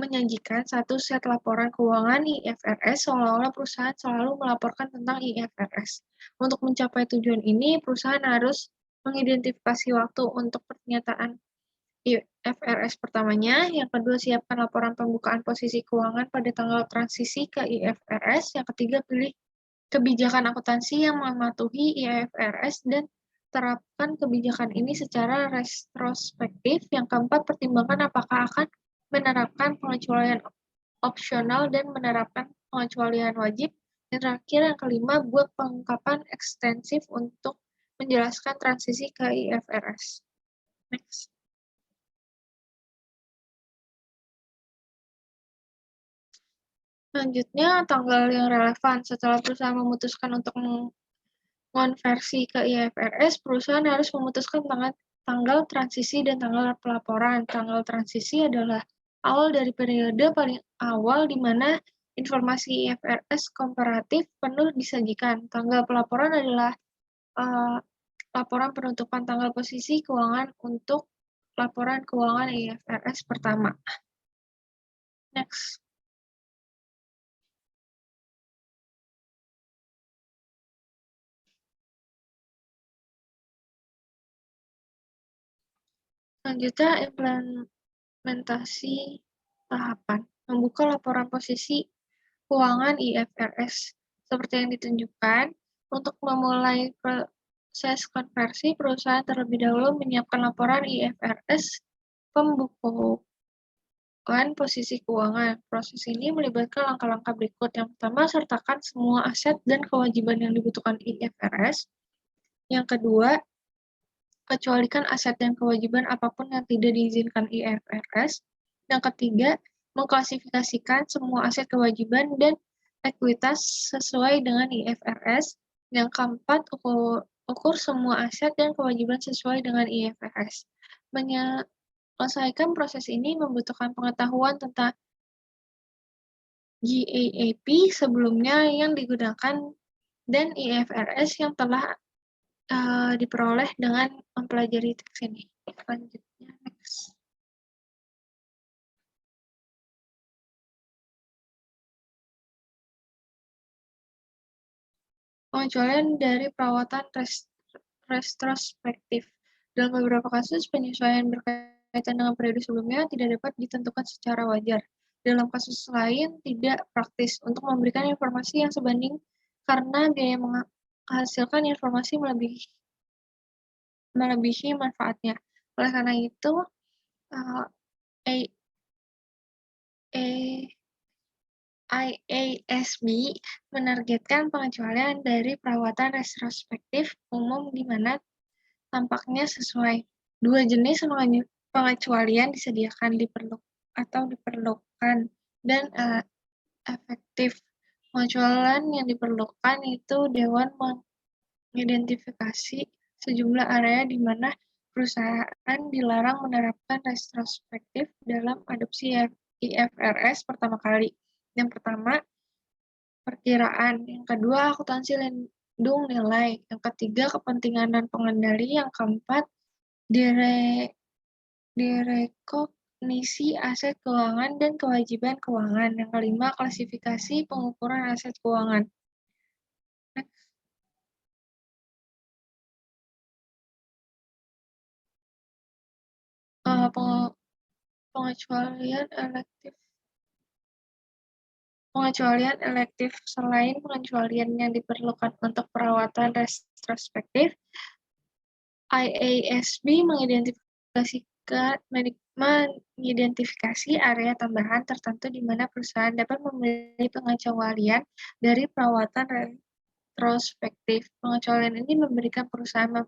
menyajikan satu set laporan keuangan IFRS seolah-olah perusahaan selalu melaporkan tentang IFRS. Untuk mencapai tujuan ini, perusahaan harus mengidentifikasi waktu untuk pernyataan IFRS pertamanya, yang kedua siapkan laporan pembukaan posisi keuangan pada tanggal transisi ke IFRS, yang ketiga pilih kebijakan akuntansi yang mematuhi IFRS dan terapkan kebijakan ini secara retrospektif, yang keempat pertimbangkan apakah akan menerapkan pengecualian opsional dan menerapkan pengecualian wajib, dan terakhir yang kelima buat pengungkapan ekstensif untuk menjelaskan transisi ke IFRS. Next. Selanjutnya, tanggal yang relevan. Setelah perusahaan memutuskan untuk mengonversi ke IFRS, perusahaan harus memutuskan tanggal transisi dan tanggal pelaporan. Tanggal transisi adalah awal dari periode paling awal di mana informasi IFRS komparatif penuh disajikan. Tanggal pelaporan adalah laporan penutupan tanggal posisi keuangan untuk laporan keuangan IFRS pertama. Next. Selanjutnya, implementasi tahapan. Membuka laporan posisi keuangan IFRS. Seperti yang ditunjukkan, untuk memulai proses konversi, perusahaan terlebih dahulu menyiapkan laporan IFRS pembukuan posisi keuangan. Proses ini melibatkan langkah-langkah berikut. Yang pertama, sertakan semua aset dan kewajiban yang dibutuhkan IFRS. Yang kedua, kecualikan aset dan kewajiban apapun yang tidak diizinkan IFRS. Yang ketiga, mengklasifikasikan semua aset, kewajiban, dan ekuitas sesuai dengan IFRS. Yang keempat, ukur semua aset dan kewajiban sesuai dengan IFRS. Menyelesaikan proses ini membutuhkan pengetahuan tentang GAAP sebelumnya yang digunakan dan IFRS yang telah diperoleh dengan mempelajari teks ini. Selanjutnya, next. Pengecualian dari perawatan retrospektif. Dalam beberapa kasus, penyesuaian berkaitan dengan periode sebelumnya tidak dapat ditentukan secara wajar. Dalam kasus lain, tidak praktis untuk memberikan informasi yang sebanding karena biaya menghasilkan informasi melebihi manfaatnya. Oleh karena itu, IASB menargetkan pengecualian dari perawatan retrospektif umum di mana tampaknya sesuai. Dua jenis pengecualian disediakan diperlukan dan efektif. Pengecualian yang diperlukan itu Dewan mengidentifikasi sejumlah area di mana perusahaan dilarang menerapkan retrospektif dalam adopsi IFRS pertama kali. Yang pertama, perkiraan. Yang kedua, akuntansi lindung nilai. Yang ketiga, kepentingan dan pengendali. Yang keempat, direkognisi aset keuangan dan kewajiban keuangan. Yang kelima, klasifikasi pengukuran aset keuangan. Next. Pengecualian elektif selain pengecualian yang diperlukan untuk perawatan retrospektif, IASB mengidentifikasi area tambahan tertentu di mana perusahaan dapat memilih pengecualian dari perawatan retrospektif. Pengecualian ini memberikan perusahaan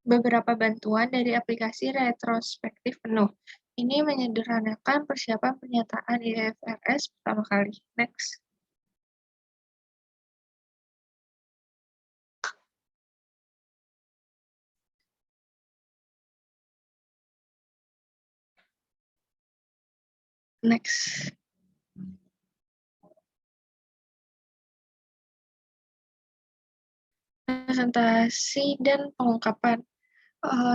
beberapa bantuan dari aplikasi retrospektif penuh. Ini menyederhanakan persiapan pernyataan IFRS pertama kali. Next. Next. Presentasi dan pengungkapan.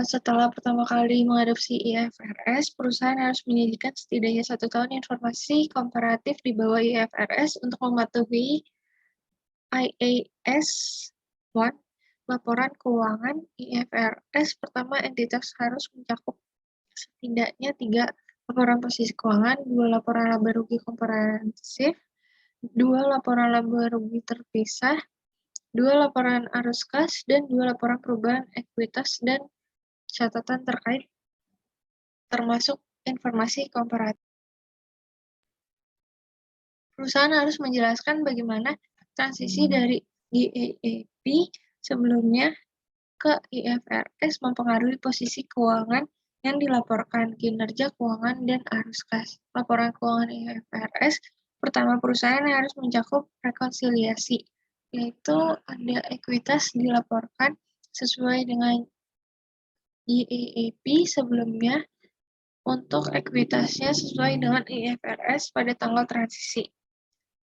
Setelah pertama kali mengadopsi IFRS, perusahaan harus menyajikan setidaknya 1 tahun informasi komparatif di bawah IFRS untuk mematuhi IAS 1. Laporan keuangan IFRS pertama, entitas harus mencakup setidaknya 3 laporan posisi keuangan, 2 laporan laba rugi komprehensif, 2 laporan laba rugi terpisah, 2 laporan arus kas, dan 2 laporan perubahan ekuitas dan catatan terkait, termasuk informasi komparatif. Perusahaan harus menjelaskan bagaimana transisi dari GAAP sebelumnya ke IFRS mempengaruhi posisi keuangan yang dilaporkan, kinerja keuangan, dan arus kas. Laporan keuangan IFRS pertama perusahaan harus mencakup rekonsiliasi, yaitu ada ekuitas dilaporkan sesuai dengan GAAP sebelumnya untuk ekuitasnya sesuai dengan IFRS pada tanggal transisi.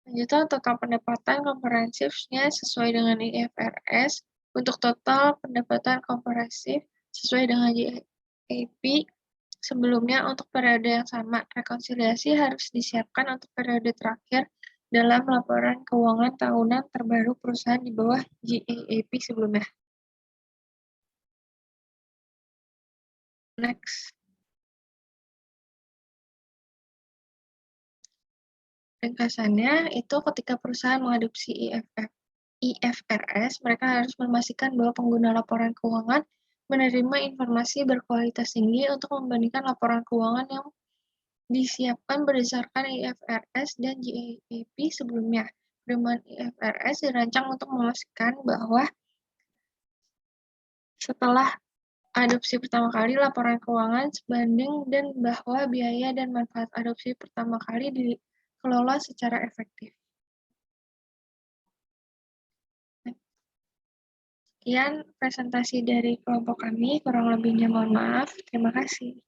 Lanjutan total pendapatan komprehensifnya sesuai dengan IFRS untuk total pendapatan komprehensif sesuai dengan GAAP sebelumnya untuk periode yang sama. Rekonsiliasi harus disiapkan untuk periode terakhir dalam laporan keuangan tahunan terbaru perusahaan di bawah GAAP sebelumnya. Next. Ringkasannya itu ketika perusahaan mengadopsi IFRS, mereka harus memastikan bahwa pengguna laporan keuangan menerima informasi berkualitas tinggi untuk membandingkan laporan keuangan yang disiapkan berdasarkan IFRS dan GAAP sebelumnya. Pedoman IFRS dirancang untuk memastikan bahwa setelah adopsi pertama kali laporan keuangan sebanding dan bahwa biaya dan manfaat adopsi pertama kali dikelola secara efektif. Sekian presentasi dari kelompok kami, kurang lebihnya mohon maaf. Terima kasih.